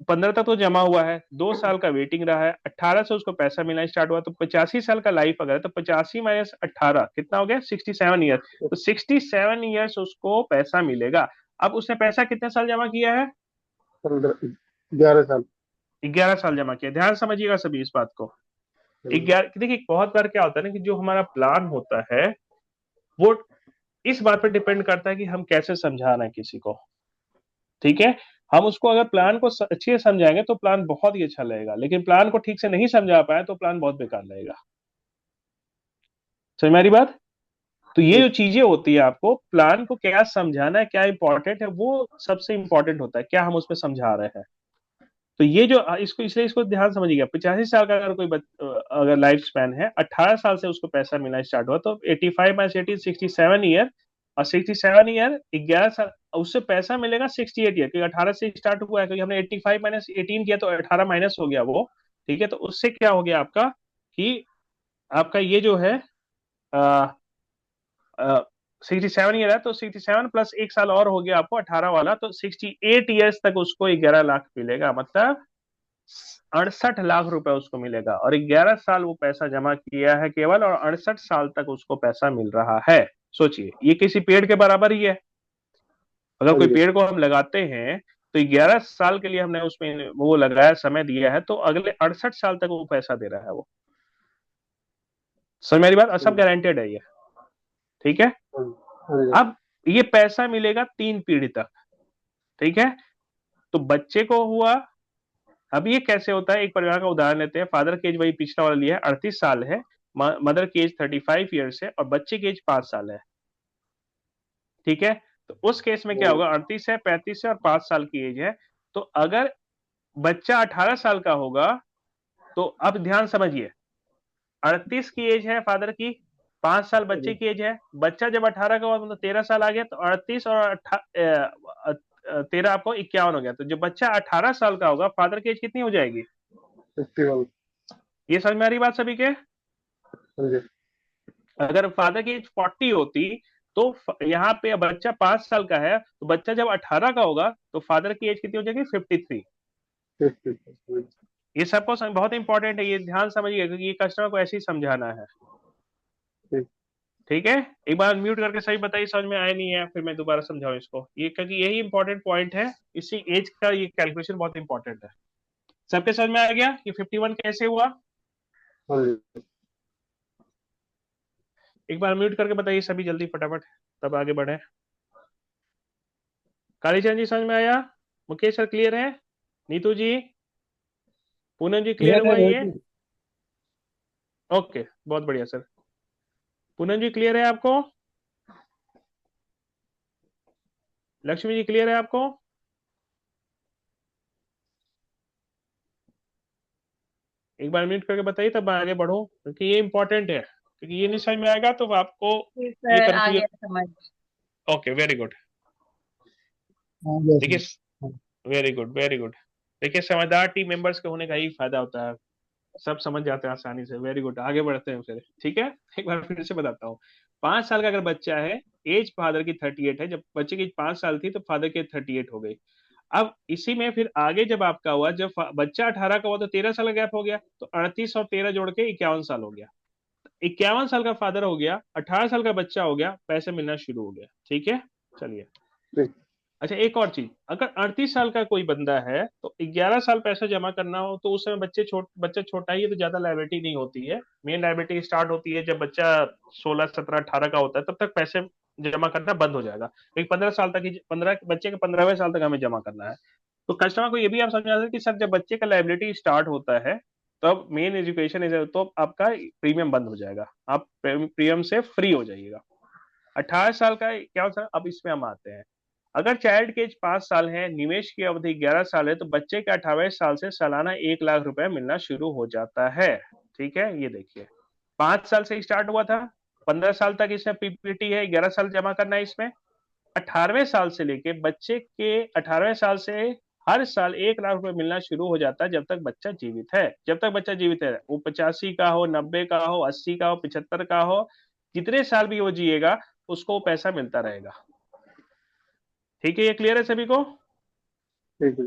15 तक तो जमा हुआ है, 2 साल का वेटिंग रहा है, 18 से उसको पैसा मिलना स्टार्ट हुआ, तो 85 साल का लाइफ अगर है तो 85 - 18 कितना हो गया? 67 ईयर्स। तो 67 ईयर्स उसको पैसा मिलेगा। अब उसने पैसा कितने साल जमा किया है? 11 साल। 11 साल जमा किया। ध्यान समझिएगा सभी इस बात को। हाँ जी। 11, देखिए बहुत बार क्या होता है ना कि जो हमारा प्लान होता है वो इस बात पर डिपेंड करता है कि हम कैसे समझा रहे हैं किसी को। ठीक है, हम उसको अगर प्लान को अच्छे से समझाएंगे तो प्लान बहुत ही अच्छा लगेगा, लेकिन प्लान को ठीक से नहीं समझा पाए तो प्लान बहुत बेकार लगेगा। समझ में आ रही बात? तो ये जो ठीक। चीजें होती है, आपको प्लान को क्या समझाना है, क्या इंपॉर्टेंट है, वो सबसे इंपॉर्टेंट होता है, क्या हम उसमें समझा रहे हैं। तो ये जो इसको, इसलिए इसको ध्यान समझिएगा। 85 साल का अगर कोई अगर लाइफ स्पैन है, 18 साल से उसको पैसा मिलना स्टार्ट हुआ तो 85 - 18 67 ईयर, और 67 ईयर 11 साल उससे पैसा मिलेगा 68 ईयर, क्योंकि 18 से स्टार्ट हुआ है, क्योंकि हमने 85 - 18 किया तो 18 माइनस हो गया वो। ठीक है, तो उससे क्या हो गया आपका कि आपका ये जो है 67 ईयर है, तो 67 + 1 साल और हो गया आपको 18 वाला, तो 68 ईयर्स तक उसको 11 लाख मिलेगा, मतलब 68 लाख रुपए उसको मिलेगा। और 11 साल वो पैसा जमा किया है केवल, और 68 साल तक उसको पैसा मिल रहा है। सोचिए, ये किसी पेड़ के बराबर ही है। अगर हाँ कोई जी। पेड़ को हम लगाते हैं तो 11 साल के लिए हमने उसमें वो लगाया, समय दिया है, तो अगले 68 साल तक वो पैसा दे रहा है वो। समझ मेरी बात? और हाँ सब जी। गारंटेड है ये। ठीक है, हाँ जी। हाँ जी। अब ये पैसा मिलेगा 3 पीढ़ी तक। ठीक है, तो बच्चे को हुआ। अब ये कैसे होता है, एक परिवार का उदाहरण लेते हैं। फादर की एज वही पिछला वाला लिया है, 38 साल है। मदर की एज 35 ईयर्स है, और बच्चे की एज 5 साल है। ठीक है, तो उस केस में क्या हाँ होगा? 38 है, 35 है, और 5 साल की एज है। तो अगर बच्चा 18 साल का होगा, तो अब ध्यान समझिए, 38 की एज है फादर की, 5 साल बच्चे जी। की एज है। बच्चा जब 18 का हुआ मतलब 13 साल आ गया, तो 38 और 13 आपको 51 हो गया। तो जब बच्चा 18 साल का होगा, फादर की एज कितनी हो जाएगी? 51। ये समझ में आ रही बात सभी के? हाँ जी। अगर फादर की एज 40 होती तो यहाँ पे बच्चा 5 साल का है, तो बच्चा जब 18 का होगा तो फादर की एज कितनी हो जाएगी? 53। 50। ये सबको बहुत इंपॉर्टेंट है, ये ध्यान समझिए, क्योंकि ये कस्टमर को ऐसे ही समझाना है। ठीक। ठीक है, एक बार म्यूट करके सही बताइए, समझ में आया नहीं है फिर मैं दोबारा समझाऊं इसको, ये क्योंकि यही इंपॉर्टेंट पॉइंट है। इसी एज का ये कैलकुलेशन बहुत इंपॉर्टेंट है। सबके समझ में आ गया कि 51 कैसे हुआ? हाँ जी। एक बार म्यूट करके बताइए सभी जल्दी फटाफट, तब आगे बढ़े। कालीचंद जी समझ में आया? मुकेश सर क्लियर है? नीतू जी, पूनम जी क्लियर क्लियर है हुआ रोहित ये? जी। ओके, बहुत बढ़िया सर। पूनम जी क्लियर है आपको? लक्ष्मी जी क्लियर है आपको? एक बार म्यूट करके बताइए तब मैं आगे बढ़ूं, क्योंकि ये इंपॉर्टेंट है, क्योंकि ये नहीं समझ में आएगा तो आपको जी ये सर, आ कंफ्यूजन। गया समझ। Okay, very good. हाँ जी देखिए, सर। हाँ। Very good, very good. देखिए, समझदार टीम मेंबर्स के होने का ही फायदा होता है, सब समझ जाते हैं आसानी से। वेरी गुड, आगे बढ़ते हैं फिर। ठीक है, एक बार फिर से बताता हूँ। 5 साल का अगर बच्चा है, एज फादर की 38 है, जब बच्चे की 5 साल थी तो फादर की 38 हो गई। अब इसी में फिर आगे जब आपका हुआ, जब बच्चा 18 का हुआ तो 13 साल का गैप हो गया, तो 38 और 13 जोड़ के 51 साल हो गया। 51 साल का फादर हो गया, 18 साल का बच्चा हो गया, पैसे मिलना शुरू हो गया। ठीक है, चलिए। ठीक। अच्छा, एक और चीज, अगर 38 साल का कोई बंदा है तो 11 साल पैसा जमा करना हो, तो उस समय बच्चा छोटा ही है तो ज्यादा लाइबिलिटी नहीं होती है। मेन लाइबिलिटी स्टार्ट होती है जब बच्चा 16 17 18 का होता है, तब तक पैसे जमा करना बंद हो जाएगा, क्योंकि 15 साल तक ही, 15 बच्चे के 15वें साल तक हमें जमा करना है। तो कस्टमर को ये भी आप समझा सकते कि सर जब बच्चे का लाइबिलिटी स्टार्ट होता है तब मेन एजुकेशन इज, तो आपका प्रीमियम बंद हो जाएगा, आप प्रीमियम से फ्री हो जाइएगा। 18 साल का क्या होता है? अब इसमें हम आते हैं। अगर चाइल्ड की एज 5 साल है, निवेश की अवधि 11 साल है, तो बच्चे के 18वें साल से सालाना 1 लाख रुपए मिलना शुरू हो जाता है। ठीक है, ये देखिए 5 साल से स्टार्ट हुआ था, 15 साल तक इसमें पीपीटी है, 11 साल जमा करना है इसमें। 18वें साल से लेके बच्चे के 18वें साल से हर साल 1 लाख रुपए मिलना शुरू हो जाता है जब तक बच्चा जीवित है। जब तक बच्चा जीवित है, वो 85 का हो, 90 का हो, 80 का हो, 75 का हो, जितने साल भी वो जिएगा उसको वो पैसा मिलता रहेगा। ठीक है, ये क्लियर है सभी को? ठीक है।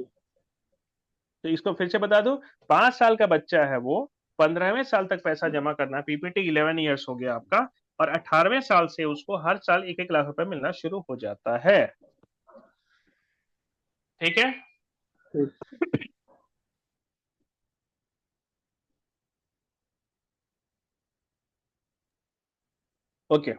तो इसको फिर से बता दूं, 5 साल का बच्चा है वो 15वें साल तक पैसा जमा करना, पीपीटी 11 ईयर्स हो गया आपका, और 18वें साल से उसको हर साल 1-1 लाख रुपए मिलना शुरू हो जाता है। ठीक है। ठीक। ओके,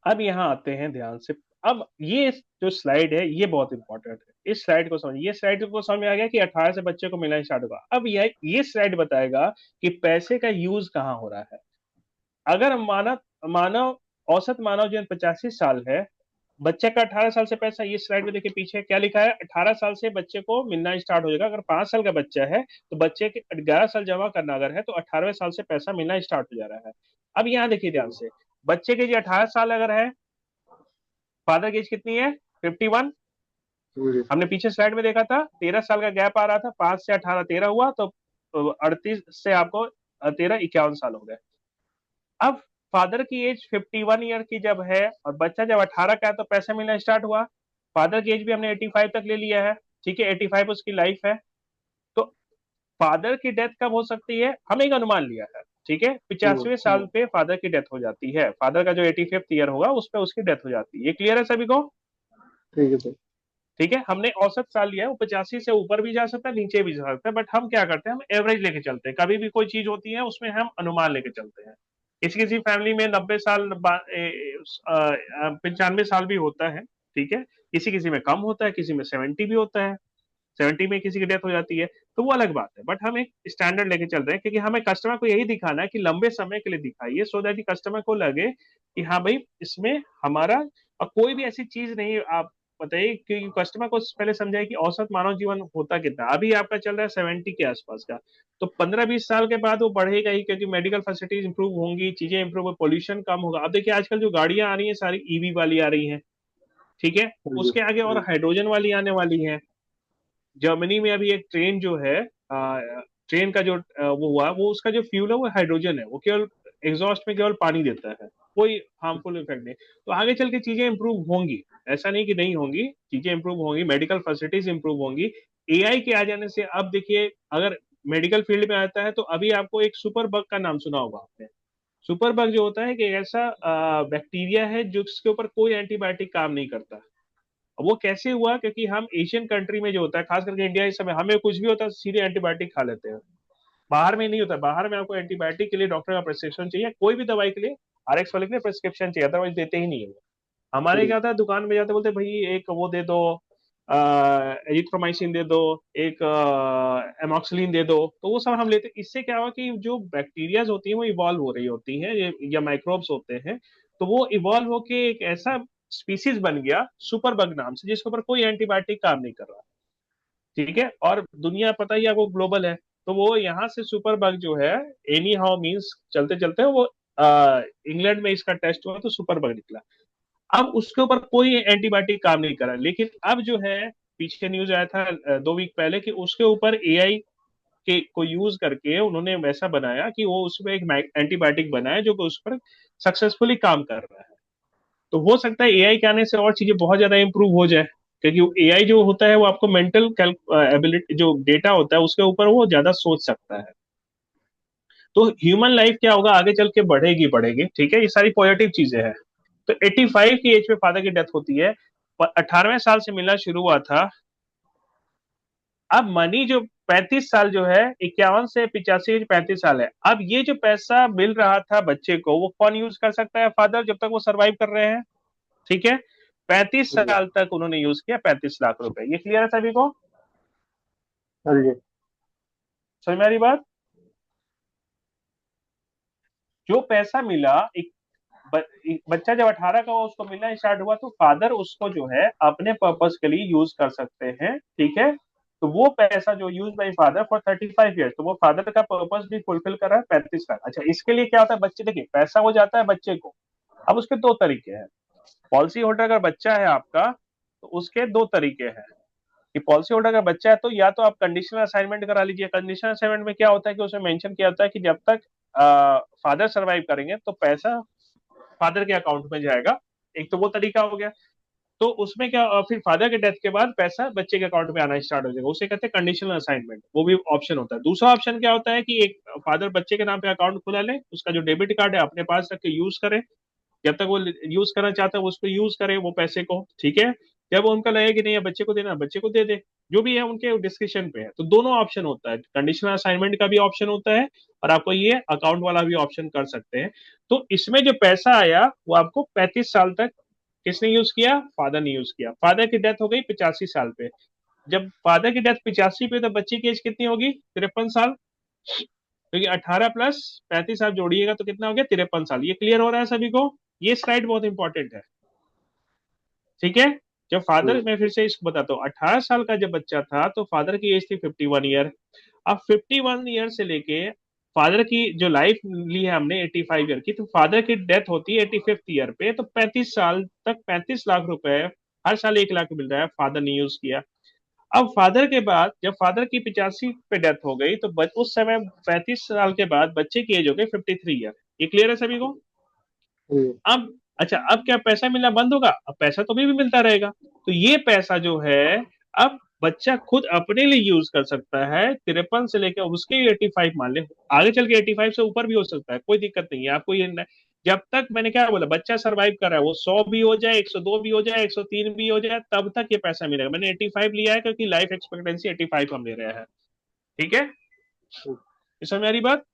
अब यहाँ आते हैं ध्यान से। अब ये जो स्लाइड है ये बहुत इंपॉर्टेंट है, इस स्लाइड को समझ, ये स्लाइड को समझ में आ गया कि 18 से बच्चे को मिलना स्टार्ट होगा। अब ये स्लाइड बताएगा कि पैसे का यूज कहाँ हो रहा है। अगर मानव मानव औसत मानव जीवन 85 साल है, बच्चे का 18 साल से पैसा, ये स्लाइड में देखिए पीछे क्या लिखा है, 18 साल से बच्चे को मिलना स्टार्ट हो जाएगा। अगर 5 साल का बच्चा है तो बच्चे के 11 साल जमा करना अगर है तो 18वें साल से पैसा मिलना स्टार्ट हो जा रहा है। अब यहाँ देखिए ध्यान से, बच्चे के जी 18 साल अगर है, फादर की एज कितनी है, 51। जी। हमने पीछे स्लाइड में देखा था 13 साल का गैप आ रहा था, 5 से 18 13 हुआ, तो 38 से आपको 13 51 साल हो गए। अब फादर की एज 51 ईयर की जब है और बच्चा जब 18 का है तो पैसा मिलना स्टार्ट हुआ। फादर की एज भी हमने 85 तक ले लिया है, ठीक है, 85 उसकी लाइफ है। तो फादर की डेथ कब हो सकती है, हम एक अनुमान लिया है, ठीक है, 85वें साल पे फादर की डेथ हो जाती है, फादर का जो 85th ईयर होगा उस पर उसकी डेथ हो जाती है। ये क्लियर है सभी को? ठीक है सर। ठीक है, हमने औसत साल लिया है, वो 85 से ऊपर भी जा सकता है, नीचे भी जा सकता है, बट हम क्या करते हैं, हम एवरेज लेके चलते हैं। कभी भी कोई चीज होती है उसमें हम अनुमान लेके चलते हैं। किसी किसी फैमिली में 90 साल 95 साल भी होता है, ठीक है, किसी किसी में कम होता है, किसी में 70 भी होता है, 70 में किसी की डेथ हो जाती है, तो वो अलग बात है। बट हम एक स्टैंडर्ड लेके चल रहे हैं क्योंकि हमें कस्टमर को यही दिखाना है कि लंबे समय के लिए दिखाइए, सो दैट कस्टमर को लगे कि हाँ भाई इसमें हमारा, और कोई भी ऐसी चीज नहीं, आप बताइए कि कस्टमर को पहले समझाए कि औसत मानव जीवन होता कितना, अभी आपका चल रहा है 70 के आसपास का, तो 15-20 साल के बाद वो बढ़ेगा ही क्योंकि मेडिकल फैसिलिटीज इंप्रूव होंगी, चीजें इंप्रूव, पोल्यूशन कम होगा। अब देखिए आजकल जो गाड़ियां आ रही हैं सारी ईवी वाली आ रही हैं, ठीक है, हाँ जी। उसके आगे और हाइड्रोजन वाली आने वाली है। जर्मनी में अभी एक ट्रेन जो है, ट्रेन का जो वो हुआ, वो उसका जो फ्यूल है वो हाइड्रोजन है, वो केवल एग्जॉस्ट में केवल पानी देता है, कोई हार्मफुल इफेक्ट नहीं। तो आगे चल के चीजें इंप्रूव होंगी, ऐसा नहीं कि नहीं होंगी, चीजें इंप्रूव होंगी, मेडिकल फैसिलिटीज इंप्रूव होंगी। एआई के आ जाने से अब देखिए, अगर मेडिकल फील्ड में आता है तो अभी आपको एक सुपर बग का नाम सुना होगा आपने। सुपर बग जो होता है कि एक ऐसा बैक्टीरिया है जिसके ऊपर कोई एंटीबायोटिक काम नहीं करता। वो कैसे हुआ, क्योंकि हम एशियन कंट्री में जो होता है, खास करके इंडिया, इस समय हमें कुछ भी होता है सीधे एंटीबायोटिक खा लेते हैं। बाहर में नहीं होता, बाहर में आपको एंटीबायोटिक के लिए डॉक्टर का प्रिस्क्रिप्शन चाहिए, कोई भी दवाई के लिए आरएक्स वाले के लिए प्रिस्क्रिप्शन चाहिए, अदरवाइज देते ही नहीं है। हमारे क्या होता है, दुकान में जाते बोलते भाई एक वो दे दो, एजिथ्रोमाइसिन दे दो, एक एमॉक्सिलिन दे दो, तो वो सब हम लेते। इससे क्या हुआ कि जो बैक्टीरियाज होती हैं वो इवॉल्व हो रही होती हैं, या माइक्रोब्स होते हैं, तो वो इवॉल्व होके एक ऐसा स्पीसीज बन गया सुपर बग नाम से, जिसके ऊपर कोई एंटीबायोटिक काम नहीं कर रहा, ठीक है, और दुनिया पता ही आपको ग्लोबल है। तो वो यहाँ से सुपर बग जो है, एनी हाउ मीन्स चलते चलते वो इंग्लैंड में इसका टेस्ट हुआ तो सुपर बग निकला। अब उसके ऊपर कोई एंटीबायोटिक काम नहीं करा, लेकिन अब जो है, पीछे न्यूज आया था 2 वीक पहले कि उसके ऊपर एआई के को यूज करके उन्होंने वैसा बनाया कि वो उसमें एक एंटीबायोटिक बनाया जो कि उस पर सक्सेसफुली काम कर रहा है। तो हो सकता है एआई के आने से और चीजें बहुत ज्यादा इंप्रूव हो जाए, क्योंकि एआई जो होता है वो आपको मेंटल एबिलिटी, जो डेटा होता है उसके ऊपर वो ज्यादा सोच सकता है। तो ह्यूमन लाइफ क्या होगा आगे चल के, बढ़ेगी बढ़ेगी, ठीक है, ये सारी पॉजिटिव चीजें हैं। तो 85 की एज पे फादर की डेथ होती है, पर 18वें साल से मिलना शुरू हुआ था। अब मनी जो 35 साल जो है, 51 से 85 35 साल है, अब ये जो पैसा मिल रहा था बच्चे को वो कौन यूज कर सकता है, फादर, जब तक वो सरवाइव कर रहे हैं, ठीक है। 35 साल तक उन्होंने यूज किया 35 लाख रुपए। ये क्लियर है सभी को? हाँ जी। समझ में आ रही बात? जो पैसा मिला, एक बच्चा जब 18 का हुआ उसको मिलना स्टार्ट हुआ, तो फादर उसको जो है अपने पर्पस के लिए यूज कर सकते हैं, ठीक है। तो वो पैसा जो use by father for 35 years, तो वो फादर का पर्पस भी फुलफिल कर रहा है 35 लाख। अच्छा, इसके लिए क्या होता है, बच्चे देखिए पैसा हो जाता है बच्चे को। अब उसके दो तरीके हैं। पॉलिसी होल्डर अगर बच्चा है आपका तो उसके दो तरीके हैं कि पॉलिसी होल्डर का बच्चा है तो या तो आप कंडीशनल असाइनमेंट करा लीजिए। कंडीशनल असाइनमेंट में क्या होता है कि उसमें मेंशन किया होता है कि जब तक फादर सरवाइव करेंगे तो पैसा फादर के अकाउंट में जाएगा। एक तो वो तरीका हो गया। तो उसमें क्या फिर फादर के डेथ के बाद पैसा बच्चे के अकाउंट में आना स्टार्ट हो जाएगा, उसे कहते हैं कंडीशनल असाइनमेंट। वो भी ऑप्शन होता है। दूसरा ऑप्शन क्या होता है कि एक फादर बच्चे के नाम पे अकाउंट खुला ले, उसका जो डेबिट कार्ड है अपने पास रख के यूज करे, जब तक वो यूज करना चाहता है उसको यूज करे वो पैसे को, ठीक है। जब उनका लगे कि नहीं है बच्चे को देना, बच्चे को दे दे, जो भी है उनके डिस्क्रिप्शन पे है। तो दोनों ऑप्शन होता है, कंडीशनल असाइनमेंट का भी ऑप्शन होता है और आपको ये अकाउंट वाला भी ऑप्शन कर सकते हैं। तो इसमें जो पैसा आया वो आपको 35 साल तक किसने यूज किया, फादर ने यूज किया। फादर की डेथ हो गई 85 साल पे। जब फादर की डेथ 85 पे तो बच्चे की एज कितनी होगी, 53 साल। क्योंकि 18 + 35 आप जोड़िएगा तो कितना हो गया, 53 साल। ये क्लियर हो रहा है सभी को। ये स्लाइड बहुत इंपॉर्टेंट है, ठीक है। जब फादर, मैं फिर से इसको बताता हूँ, 18 साल का जब बच्चा था तो फादर की एज थी 51 ईयर। अब 51 ईयर से लेके फादर की जो लाइफ ली है हमने 85 ईयर की, तो फादर की डेथ होती है 85th ईयर पे। तो 35 साल तक 35 लाख रुपए हर साल 1 लाख मिल रहा है, फादर ने यूज किया। अब फादर के बाद जब फादर की 85 पे डेथ हो गई तो उस समय 35 साल के बाद बच्चे की एज हो गई 53 ईयर। ये क्लियर है सभी को। अब अच्छा, अब क्या पैसा मिलना बंद होगा, अब पैसा तो भी मिलता रहेगा। तो ये पैसा जो है अब बच्चा खुद अपने लिए यूज कर सकता है 53 से लेकर उसके 85 मान ले, आगे चल के 85 से ऊपर भी हो सकता है, कोई दिक्कत नहीं है आपको ये जब तक मैंने क्या बोला बच्चा सरवाइव कर रहा है, वो 100 भी हो जाए, 102 भी हो जाए, 103 भी हो जाए, तब तक ये पैसा मिलेगा। मैंने 85 लिया है क्योंकि लाइफ एक्सपेक्टेंसी 85 हम ले रहे हैं, ठीक है। इस समय मेरी बात,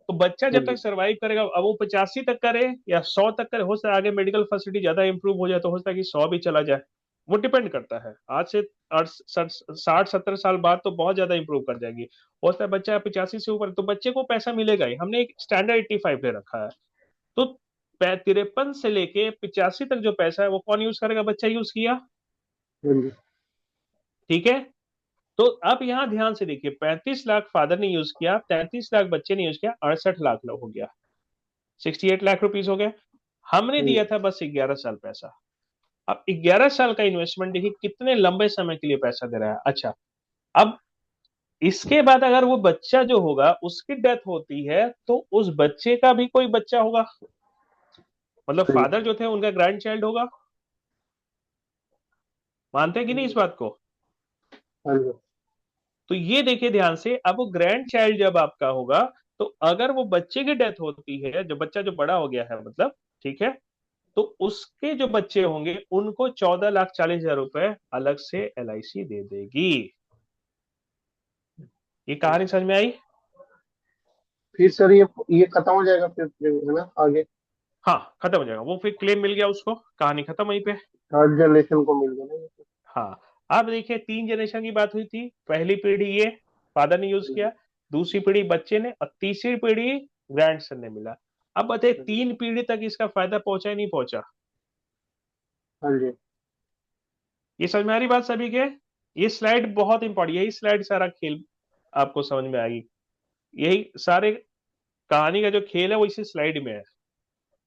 तो बच्चा जब तक सरवाइव करेगा, अब वो 85 तक करे या 100 तक करे, हो सकता है आगे मेडिकल फैसिलिटी ज्यादा इंप्रूव हो जाए तो हो सकता है कि 100 भी चला जाए। वो डिपेंड करता है, आज से 60-70 साल बाद तो बहुत ज्यादा इंप्रूव कर जाएगी। हो सकता है बच्चा 85 से ऊपर, तो बच्चे को पैसा मिलेगा ही। हमने एक स्टैंडर्ड 85 ले रखा है। तो 53 से लेके 85 तक जो पैसा है वो कौन यूज करेगा, बच्चा यूज किया, ठीक है। तो अब यहां ध्यान से देखिए, 35 लाख फादर ने यूज किया, 33 लाख बच्चे ने यूज किया, 68 लाख हो गया, 68 लाख रुपीज हो गए। हमने दिया था बस 11 साल पैसा। अब 11 साल का इन्वेस्टमेंट देखिए कितने लंबे समय के लिए पैसा दे रहा है। अच्छा, अब इसके बाद अगर वो बच्चा जो होगा उसकी डेथ होती है तो उस बच्चे का भी कोई बच्चा होगा, मतलब फादर जो थे उनका ग्रैंड चाइल्ड होगा। मानते हैं कि नहीं इस बात को। तो ये देखिए ध्यान से, अब वो ग्रैंड चाइल्ड जब आपका होगा तो अगर वो बच्चे की डेथ होती है, जो बच्चा जो बड़ा हो गया है मतलब, ठीक है, तो उसके जो बच्चे होंगे उनको 14,40,000 रुपए अलग से LIC दे देगी। ये कहानी समझ में आई। फिर सर ये खत्म हो जाएगा फिर है ना आगे। हाँ, खत्म हो जाएगा वो, फिर क्लेम मिल गया उसको, कहानी खत्म वहीं पे। थर्ड जनरेशन को मिल गया ना ये तो। हाँ, अब देखिए 3 जनरेशन की बात हुई थी। पहली पीढ़ी ये फादर ने यूज किया, दूसरी पीढ़ी बच्चे ने, और तीसरी पीढ़ी ग्रैंडसन ने मिला। अब बताइए 3 पीढ़ी तक इसका फायदा पहुंचा ही नहीं पहुंचा। हाँ जी। ये समझ में आ रही बात सभी के। ये स्लाइड बहुत इंपॉर्टेंट, यही स्लाइड सारा खेल आपको समझ में आएगी। यही सारे कहानी का जो खेल है वो इसी स्लाइड में है।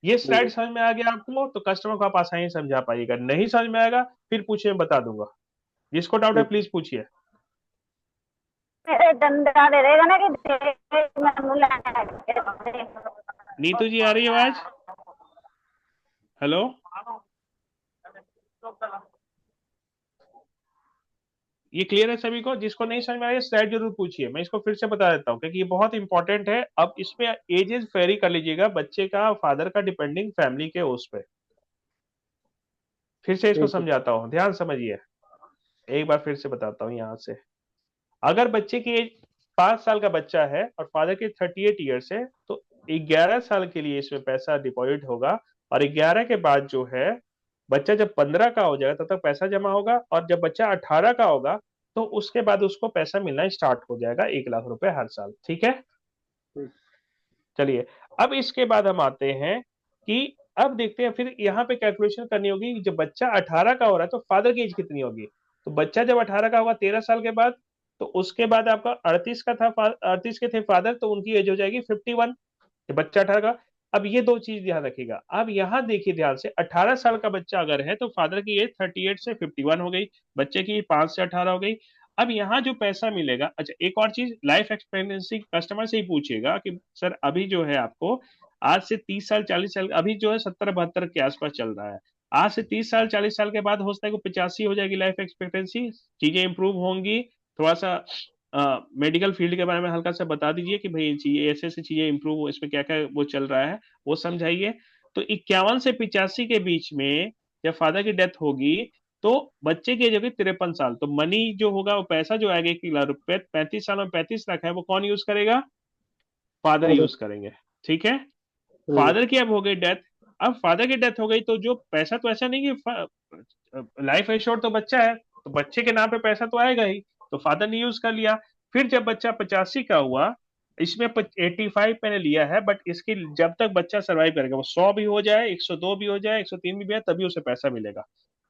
ये स्लाइड समझ में आ गया आपको तो कस्टमर को आप आसानी से समझा पाइएगा। नहीं समझ में आएगा फिर पूछिए, मैं बता दूंगा। जिसको डाउट है प्लीज पूछिए। मेरे डंडा दे देगा ना कि मैं मुंह नीतू जी आ रही है आवाज, हेलो। ये क्लियर है सभी को। जिसको नहीं समझ में आया स्लाइड जरूर पूछिए, मैं इसको फिर से बता देता हूँ क्योंकि ये बहुत इंपॉर्टेंट है। अब इसमें एजेस वेरी कर लीजिएगा बच्चे का, फादर का, डिपेंडिंग फैमिली के उस पे। फिर से इसको समझाता हूँ, ध्यान समझिए। एक बार फिर से बताता हूँ यहाँ से। अगर बच्चे की एज 5 साल का बच्चा है और फादर की 38 ईयर्स है तो 11 साल के लिए इसमें पैसा डिपॉजिट होगा। और 11 के बाद जो है बच्चा जब 15 का हो जाएगा तब तक पैसा जमा होगा, और जब बच्चा 18 का होगा तो उसके बाद उसको पैसा मिलना स्टार्ट हो जाएगा, 1 लाख रुपए हर साल, ठीक है। चलिए, अब इसके बाद हम आते हैं कि अब देखते हैं फिर यहाँ पे कैलकुलेशन करनी होगी कि जब बच्चा 18 का हो रहा है तो फादर की एज कितनी होगी। तो बच्चा जब 18 का होगा 13 साल के बाद तो उसके बाद आपका 38 का था, 38 के थे फादर, तो उनकी एज हो जाएगी 51, ये बच्चा 18 का। अब ये दो चीज ध्यान रखिएगा। अब यहाँ देखिए ध्यान से, 18 साल का बच्चा अगर है तो फादर की एज 38 से 51 हो गई, बच्चे की 5 से 18 हो गई। अब यहाँ जो पैसा मिलेगा, अच्छा एक और चीज, लाइफ एक्सपेक्टेंसी कस्टमर से ही पूछिएगा कि सर अभी जो है आपको आज से 30 साल 40 साल, अभी जो है 70 72 के आसपास चल रहा है, आज से 30 साल 40 साल के बाद हो सकता है कि 85 हो जाएगी लाइफ एक्सपेक्टेंसी, चीजें इंप्रूव होंगी। थोड़ा सा मेडिकल फील्ड के बारे में हल्का सा बता दीजिए कि भाई ये चीजें ऐसे ऐसे चीजें इंप्रूव, इसमें क्या क्या वो चल रहा है, वो समझाइए। तो 51 से 85 के बीच में जब फादर की डेथ होगी तो बच्चे की एज होगी 53 साल, तो मनी जो होगा, वो पैसा जो आएगा 1 लाख रुपए, 35 साल में 35 लाख है, वो कौन यूज करेगा? फादर अरे, यूज करेंगे। ठीक है। फादर की अब हो गई डेथ। अब फादर की डेथ हो गई तो जो पैसा, तो ऐसा नहीं कि लाइफ एश्योर्ड तो बच्चा है, तो बच्चे के नाम पे पैसा तो आएगा ही, तो फादर ने यूज कर लिया। फिर जब बच्चा 85 का हुआ, इसमें 85 मैंने लिया है, बट इसकी जब तक बच्चा सर्वाइव करेगा, वो 100 भी हो जाए, 102 भी हो जाए, 103 भी हो जाए, तभी उसे पैसा मिलेगा।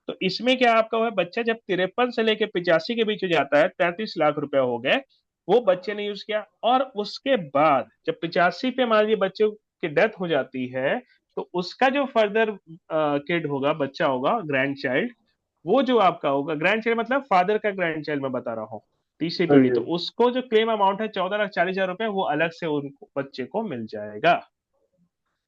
तो इसमें क्या आपका हुआ, बच्चा जब 53 से लेके 85 के बीच हो जाता है, 33 लाख रुपए हो गए, वो बच्चे ने यूज किया। और उसके बाद जब 85 पे मान लीजिए बच्चे की डेथ हो जाती है, तो उसका जो फर्दर किड होगा, बच्चा होगा, ग्रैंड चाइल्ड, वो जो आपका होगा, ग्रैंड चाइल्ड मतलब फादर का ग्रैंड चाइल्ड मैं बता रहा हूँ, तीसरी हाँ पीढ़ी, जी, तो उसको जो क्लेम अमाउंट है 14 लाख 40 हजार रुपए, वो अलग से उन बच्चे को मिल जाएगा।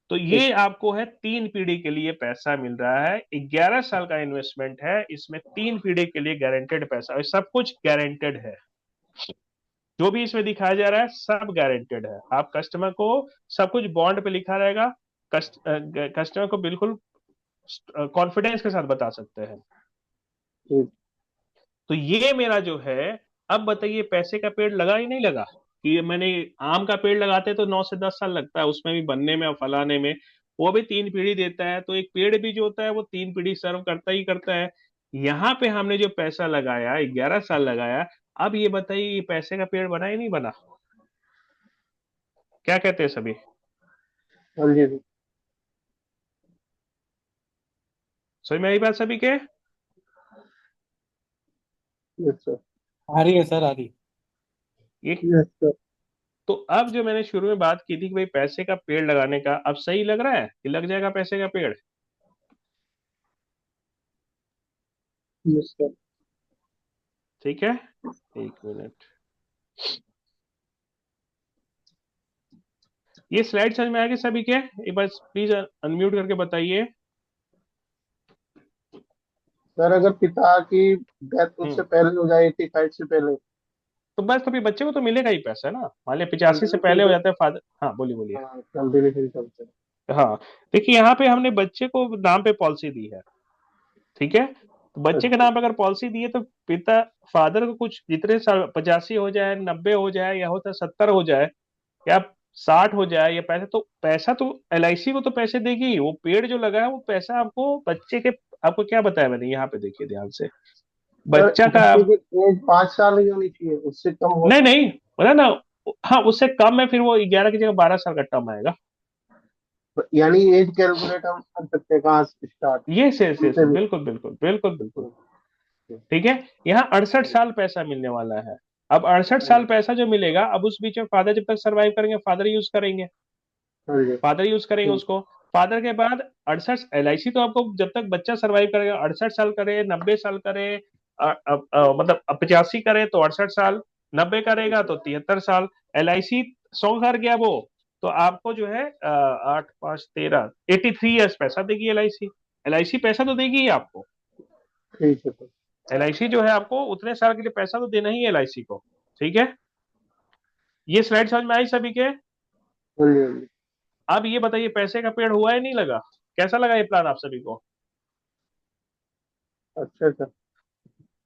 तो ठीक। ये आपको है 3 पीढ़ी के लिए पैसा मिल रहा है, 11 साल का इन्वेस्टमेंट है, इसमें 3 पीढ़ी के लिए गारंटेड पैसा, और सब कुछ गारंटेड है। जो भी इसमें दिखाया जा रहा है सब गारंटेड है। आप कस्टमर को सब कुछ बॉन्ड पे लिखा रहेगा, कस्टमर को बिल्कुल कॉन्फिडेंस के साथ बता सकते हैं। ठीक। तो ये मेरा जो है, अब बताइए पैसे का पेड़ लगा ही नहीं लगा? कि मैंने, आम का पेड़ लगाते तो 9 से 10 साल लगता है उसमें भी बनने में और फलाने में, वो भी 3 पीढ़ी देता है, तो एक पेड़ भी जो होता है वो 3 पीढ़ी सर्व करता ही करता है। यहाँ पे हमने जो पैसा लगाया, 11 साल लगाया, अब ये बताइए ये पैसे का पेड़ बना ही नहीं बना? क्या कहते हैं सभी? हाँ जी, जी। सही मेरी बात सभी के? Yes sir. आ रही है सर, आ रही है। ये, यस सर। तो अब जो मैंने शुरू में बात की थी कि भाई पैसे का पेड़ लगाने का, अब सही लग रहा है कि लग जाएगा पैसे का पेड़? Yes sir. ठीक है, 1 मिनट। ये स्लाइड समझ में आ गई सभी के? एक बार प्लीज अनम्यूट करके बताइए। सर अगर पिता की डेथ उससे हम्म। पहले हो जाए, 85 से पहले, तो बस कभी बच्चे को तो मिलेगा ही पैसा ना, मान लिया 85 से कंटिन्यूशन पहले हो कर। जाता है फादर। हाँ बोलिए बोलिए। हाँ, कंटिन्यूशन करते हैं। हाँ, देखिए यहाँ पे हमने बच्चे को नाम पे पॉलिसी दी है, ठीक है, तो बच्चे के अच्छा। नाम पे अगर पॉलिसी दी है तो पिता, फादर को कुछ जितने साल, 85 हो जाए, 90 हो जाए, या होता 70 हो जाए, या 60 हो जाए, या पैसा तो LIC को तो पैसे देगी ही। वो पेड़ जो लगा है वो पैसा आपको बच्चे के, आपको क्या बताया मैंने, यहाँ पे देखिए ध्यान से, सर बच्चा का। बच्चे की एज 5 साल ही होनी चाहिए, उससे कम हो नहीं सकती नहीं, बोला ना, हाँ उससे कम है, फिर वो 11 की जगह 12 साल का टर्म आएगा। है। यानी एज कैलकुलेट हम कर सकते हैं कहाँ से स्टार्ट, ये उनसे भी। बिल्कुल बिल्कुल बिल्कुल बिल्कुल। ठीक है, यहाँ 68 साल पैसा मिलने वाला है। अब 68 साल पैसा जो मिलेगा, अब उस बीच में फादर जब तक सरवाइव करेंगे, फादर यूज करेंगे, हाँ जी। फादर यूज करेंगे उसको। फादर के बाद 68, LIC तो आपको जब तक बच्चा सरवाइव करेगा, 68 साल करे, 90 साल करे, मतलब 85 करे तो 68 साल, 90 करेगा तो 73 साल। LIC 100 कर गया वो, तो आपको जो है 8 5 13 83 ईयर्स पैसा देगी LIC। LIC पैसा तो देगी ही आपको। ठीक है सर। LIC जो है आपको उतने साल के लिए पैसा तो देना ही है LIC को। ठीक है, ये स्लाइड समझ में आई सभी के? हाँ जी, हाँ जी। अब ये बताइए पैसे का पेड़ हुआ है नहीं लगा? कैसा लगा ये प्लान आप सभी को? अच्छा सर।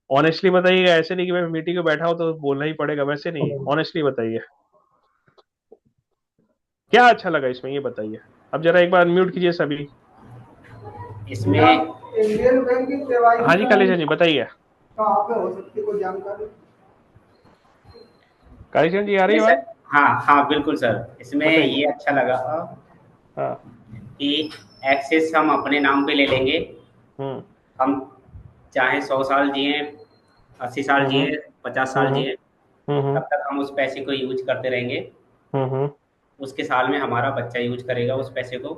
ऑनेस्टली बताइएगा, ऐसे नहीं कि मैं मीटिंग में बैठा हूं तो बोलना ही पड़ेगा, वैसे नहीं, ऑनेस्टली बताइए क्या अच्छा लगा इसमें, ये बताइए। अब जरा एक बार अनम्यूट कीजिए सभी। इसमें इंडियन बैंक की हाँ केवाईसी जी करानी कालीचंद जी बताइए। कहाँ पे हो सकती है, कोई जानकारी? कालीचंद जी आ रही है सर, बात? हाँ हाँ बिल्कुल सर, इसमें बताइए। ये अच्छा लगा हाँ। कि एक्सेस हम अपने नाम पे ले लेंगे। हम्म हम चाहे 100 साल जिए, 80 साल हम्म जिए, 50 साल हम्म जिए, हम्म। तब तक हम उस पैसे को यूज करते रहेंगे। हम्म। उसके साल में हमारा बच्चा यूज करेगा उस पैसे को,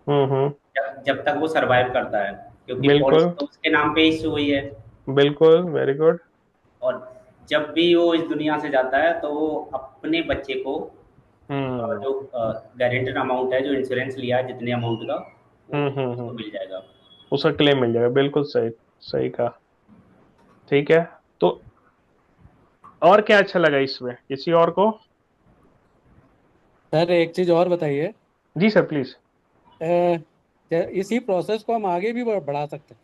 हम्म। जब जब तक वो सरवाइव करता है, क्योंकि बिल्कुल। पॉलिसी तो उसके नाम पे इश्यू हुई है। बिल्कुल, वेरी गुड। और जब भी वो इस दुनिया से जाता है तो वो अपने बच्चे को हम्म। जो गारंटेड अमाउंट है, जो इंश्योरेंस लिया है जितने अमाउंट का, वो उसको हम्म। मिल जाएगा। उसका क्लेम मिल जाएगा, बिल्कुल सही। सही कहा। ठीक है। तो और क्या अच्छा लगा इसमें किसी और को? सर एक चीज और बताइए। जी सर, प्लीज। इसी प्रोसेस को हम आगे भी बढ़ा सकते हैं।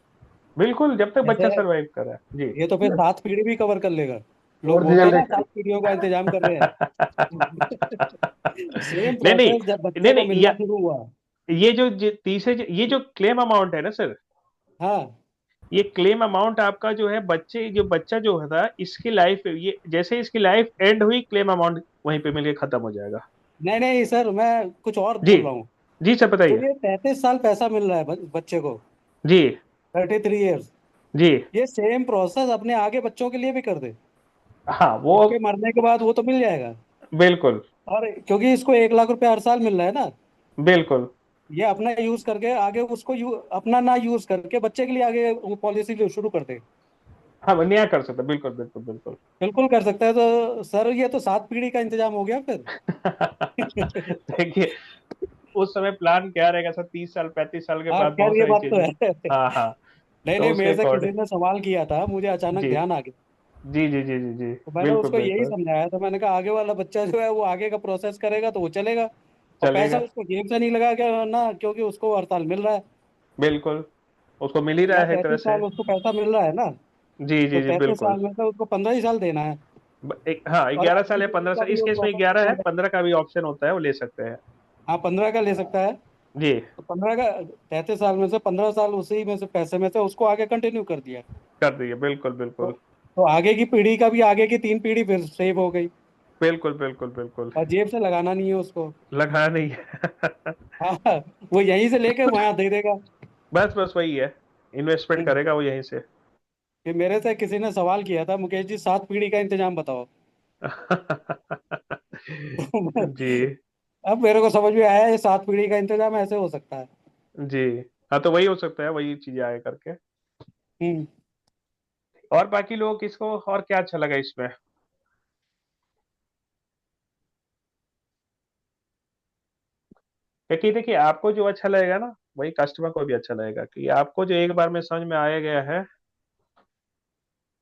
बिल्कुल, जब तक बच्चा जैसे सरवाइव कर रहा है जी। ये तो फिर 7 पीढ़ी भी कवर कर लेगा। लोग फोर्थ बोलते हैं ना जनरेशन। 7 पीढ़ियों का इंतजाम कर रहे हैं। सेम नहीं नहीं। प्रोसेस जब नहीं बच्चे को नहीं, मिलना शुरू हुआ। ये जो तीसरे ये जो क्लेम अमाउंट है ना सर, हाँ। ये क्लेम अमाउंट आपका जो है, बच्चा जो था, इसकी लाइफ, ये जैसे इसकी लाइफ एंड हुई, क्लेम अमाउंट वहीं पे मिलके खत्म हो जाएगा। नहीं नहीं सर, मैं कुछ और जी। बोल रहा हूँ। जी सर, जो बताइए। ये 33 साल पैसा मिल रहा है बच्चे को, जी। 33 ईयर्स, जी। ये सेम प्रोसेस अपने आगे बच्चों के लिए भी कर दे। हाँ वो। इसके मरने के बाद वो तो मिल जाएगा। बिल्कुल। और क्योंकि इसको 1 लाख रुपए हर साल मिल रहा है ना, बिल्कुल। ये अपना यूज करके आगे उसको अपना ना यूज करके बच्चे के लिए आगे वो पॉलिसी शुरू कर दे। हाँ, वो न्याय कर सकता है, बिल्कुल बिल्कुल बिल्कुल। बिल्कुल कर सकता है। तो सर ये तो 7 पीढ़ी का इंतजाम हो गया फिर। देखिए, उस समय प्लान क्या रहेगा सर, 30 साल 35 साल के हाँ बाद बहुत खैर ये सारी बात तो चीजें। है। हाँ हाँ। नहीं तो नहीं, उसके मेरे से अकॉर्डिंग। किसी ने सवाल किया था, मुझे अचानक जी। ध्यान आ गया। जी जी जी जी जी। तो मैंने बिल्कुल उसको यही बिल्कुल। समझाया था, मैंने कहा आगे वाला बच्चा जो है वो आगे का प्रोसेस करेगा तो वो चलेगा। और पैसा चलेगा। उसको जेब से नहीं लगा के ना, क्योंकि उसको हर साल मिल रहा है। बिल्कुल। उसको मिल ही रहा या है एक तरह 33 साल से। उसको पैसा मिल रहा है ना, जी तो जी जी 33 साल बिल्कुल। में से उसको 15 ही साल देना है। हाँ, और 11 साल अगली या पीढ़ी 15 साल, का भी इस वो केस में प्रोसेस 11 है, चलेगा। 15 का भी ऑप्शन होता है, वो ले सकते हैं। हाँ 15 का ले सकता है। जी। तो 15 का, 33 साल में से 15 साल उसी में से पैसे में से उसको आगे कंटिन्यू कर दिया। कर दिए, बिल्कुल तो, बिल्कुल। तो आगे की पीढ़ी का भी, आगे की 3 पीढ़ी फिर सेव हो गई। बिल्कुल बिल्कुल बिल्कुल। और जेब से लगाना नहीं है उसको। लगा नहीं है। हाँ, वो यहीं से लेके वहां दे देगा। बस बस वही है, इन्वेस्टमेंट हम्म। करेगा वो यहीं से। कि मेरे से किसी ने सवाल किया था, मुकेश जी 7 पीढ़ी का इंतजाम बताओ। जी। अब मेरे को समझ में आया, ये 7 पीढ़ी का इंतजाम ऐसे हो सकता है। जी। हाँ, तो वही हो सकता है, वही चीजें आए करके। हम्म। और बाकी लोग किसको और क्या अच्छा लगा इसमें? क्योंकि देखिए, आपको जो अच्छा लगेगा ना, वही कस्टमर को भी अच्छा लगेगा, कि आपको जो एक बार में समझ में आया गया है,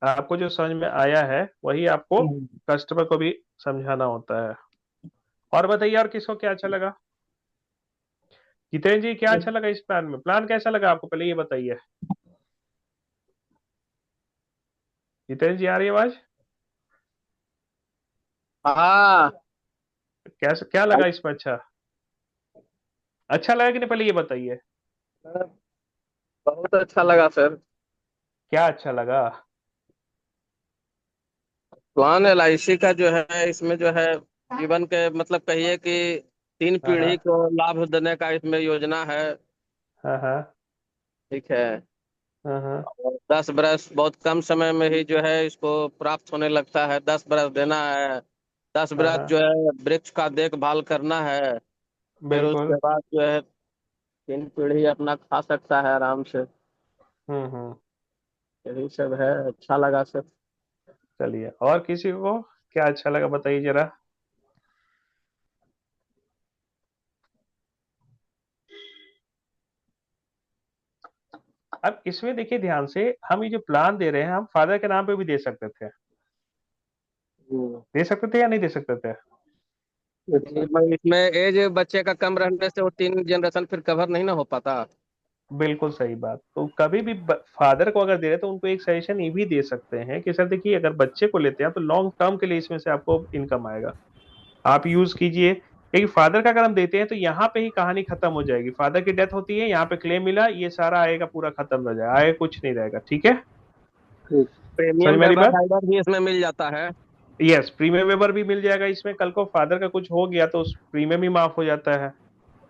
आपको जो समझ में आया है, वही आपको हम्म। कस्टमर को भी समझाना होता है। और बताइए, और किसको क्या अच्छा लगा? जितेंद्र जी, क्या अच्छा लगा इस प्लान में? प्लान कैसा लगा आपको, पहले ये बताइए। जितेंद्र जी, आ रही है आवाज? हाँ। कैसा, क्या लगा इसमें अच्छा? अच्छा लगा कि नहीं, पहले ये बताइए। बहुत अच्छा लगा सर। क्या अच्छा लगा? प्लान LIC का जो है, इसमें जो है जीवन के मतलब कहिए कि तीन हाँ हाँ। पीढ़ी को लाभ देने का इसमें योजना है। हाँ हाँ। ठीक है। हाँ हाँ। और 10 बरस बहुत कम समय में ही जो है इसको प्राप्त होने लगता है। 10 बरस देना है। दस हाँ बरस हाँ। जो है वृक्ष का देखभाल करना है। फिर उसके बिल्कुल। बाद जो है 3 पीढ़ी अपना खा सकता है आराम से। हम्म। यही सब है। अच्छा लगा सर। चलिए, और किसी को क्या अच्छा लगा, बताइए जरा। अब इसमें देखिए ध्यान से, हम ये जो प्लान दे रहे हैं, हम फादर के नाम पे भी दे सकते थे। हम्म। दे सकते थे या नहीं दे सकते थे? इसमें एज बच्चे का कम रहने से वो 3 जनरेशन फिर कवर नहीं ना हो पाता। बिल्कुल सही बात। तो कभी भी फादर को अगर दे रहे हैं, तो उनको एक सजेशन ये भी दे सकते हैं कि सर देखिए, अगर बच्चे को लेते हैं तो लॉन्ग टर्म के लिए इसमें से आपको इनकम आएगा, आप यूज कीजिए। लेकिन फादर का अगर हम देते हैं, तो यहाँ पे ही कहानी खत्म हो जाएगी। फादर की डेथ होती है, यहाँ पे क्लेम मिला, ये सारा आएगा, पूरा खत्म हो जाएगा, आगे कुछ नहीं रहेगा। ठीक है? समझ प्रीमियम में आ रही वेबर बात? राइडर भी इसमें मिल जाता है। यस, प्रीमियम वेबर भी मिल जाएगा इसमें। कल को फादर का कुछ हो गया तो उस प्रीमियम ही माफ हो जाता है।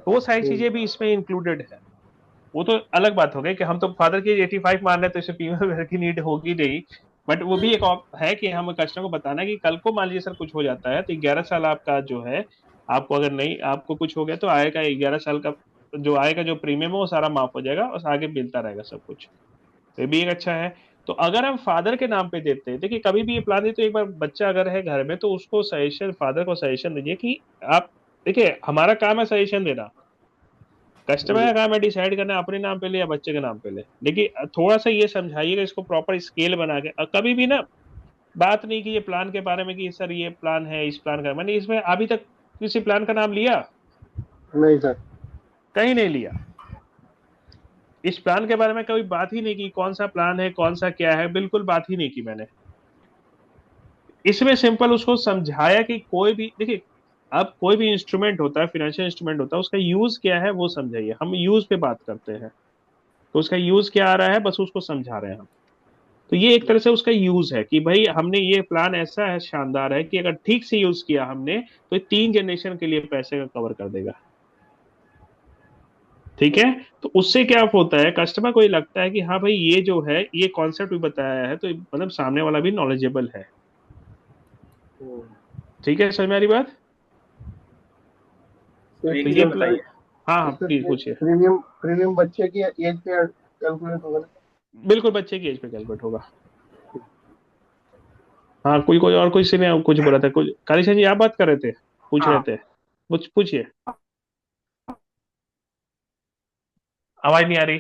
तो वो सारी चीजें भी इसमें इंक्लूडेड है। वो तो अलग बात हो गई कि हम तो फादर की 85 मान रहे हैं, तो इसे प्रीमियम वेबर की नीड होगी नहीं। बट वो भी एक है कि हम कस्टमर को बताना कि कल को मान लीजिए सर कुछ हो जाता है तो 11 साल आपका जो है, आपको अगर नहीं आपको कुछ हो गया तो आएगा 11 साल का जो आएगा जो प्रीमियम है वो सारा माफ हो जाएगा और आगे मिलता रहेगा सब कुछ। तो ये भी एक अच्छा है। तो अगर हम फादर के नाम पे देते हैं, देखिए कभी भी ये प्लान दे तो एक बार बच्चा अगर है घर में तो उसको सजेशन, फादर को सजेशन दीजिए कि आप देखिए हमारा काम है सजेशन देना, कस्टमर का काम है डिसाइड करना अपने नाम पे ले या बच्चे के नाम पे ले। लेकिन थोड़ा सा ये समझाइएगा इसको प्रॉपर स्केल बना के, कभी भी ना बात नहीं की ये प्लान के बारे में कि सर ये प्लान है, इस प्लान का मैंने इसमें अभी तक किसी प्लान का नाम लिया? नहीं सर। कहीं नहीं लिया। इस प्लान के बारे में कभी बात ही नहीं की, कौन सा प्लान है, कौन सा क्या है, बिल्कुल बात ही नहीं की मैंने। इसमें सिंपल उसको समझाया कि कोई भी देखिए, अब कोई भी इंस्ट्रूमेंट होता है, फाइनेंशियल इंस्ट्रूमेंट होता है, उसका यूज क्या है वो समझाइए। हम यूज पे बात करते हैं तो उसका यूज क्या आ रहा है बस उसको समझा रहे हैं हम। तो ये एक तरह से उसका यूज है कि भाई हमने ये प्लान ऐसा है शानदार है कि अगर ठीक से यूज किया हमने तो ये 3 जनरेशन के लिए पैसे का कवर कर देगा। ठीक है। तो उससे क्या होता है, कस्टमर को ये लगता है कि हाँ भाई ये जो है ये कॉन्सेप्ट भी बताया है तो मतलब सामने वाला भी नॉलेजेबल है। ठीक है, समझ में आ रही बात? तो एक तो ये चीज बताइए, हाँ हाँ प्लीज पूछिए। प्रीमियम प्रीमियम बच्चे की एज पे कैलकुलेट होगा ना? बिल्कुल बच्चे की एज पे कैलकुलेट होगा। हाँ कोई कोई और किसी ने कुछ बोला था, कुछ कालीचंद जी आप बात कर रहे थे, पूछ रहे हाँ थे, कुछ पूछिए। आवाज नहीं आ रही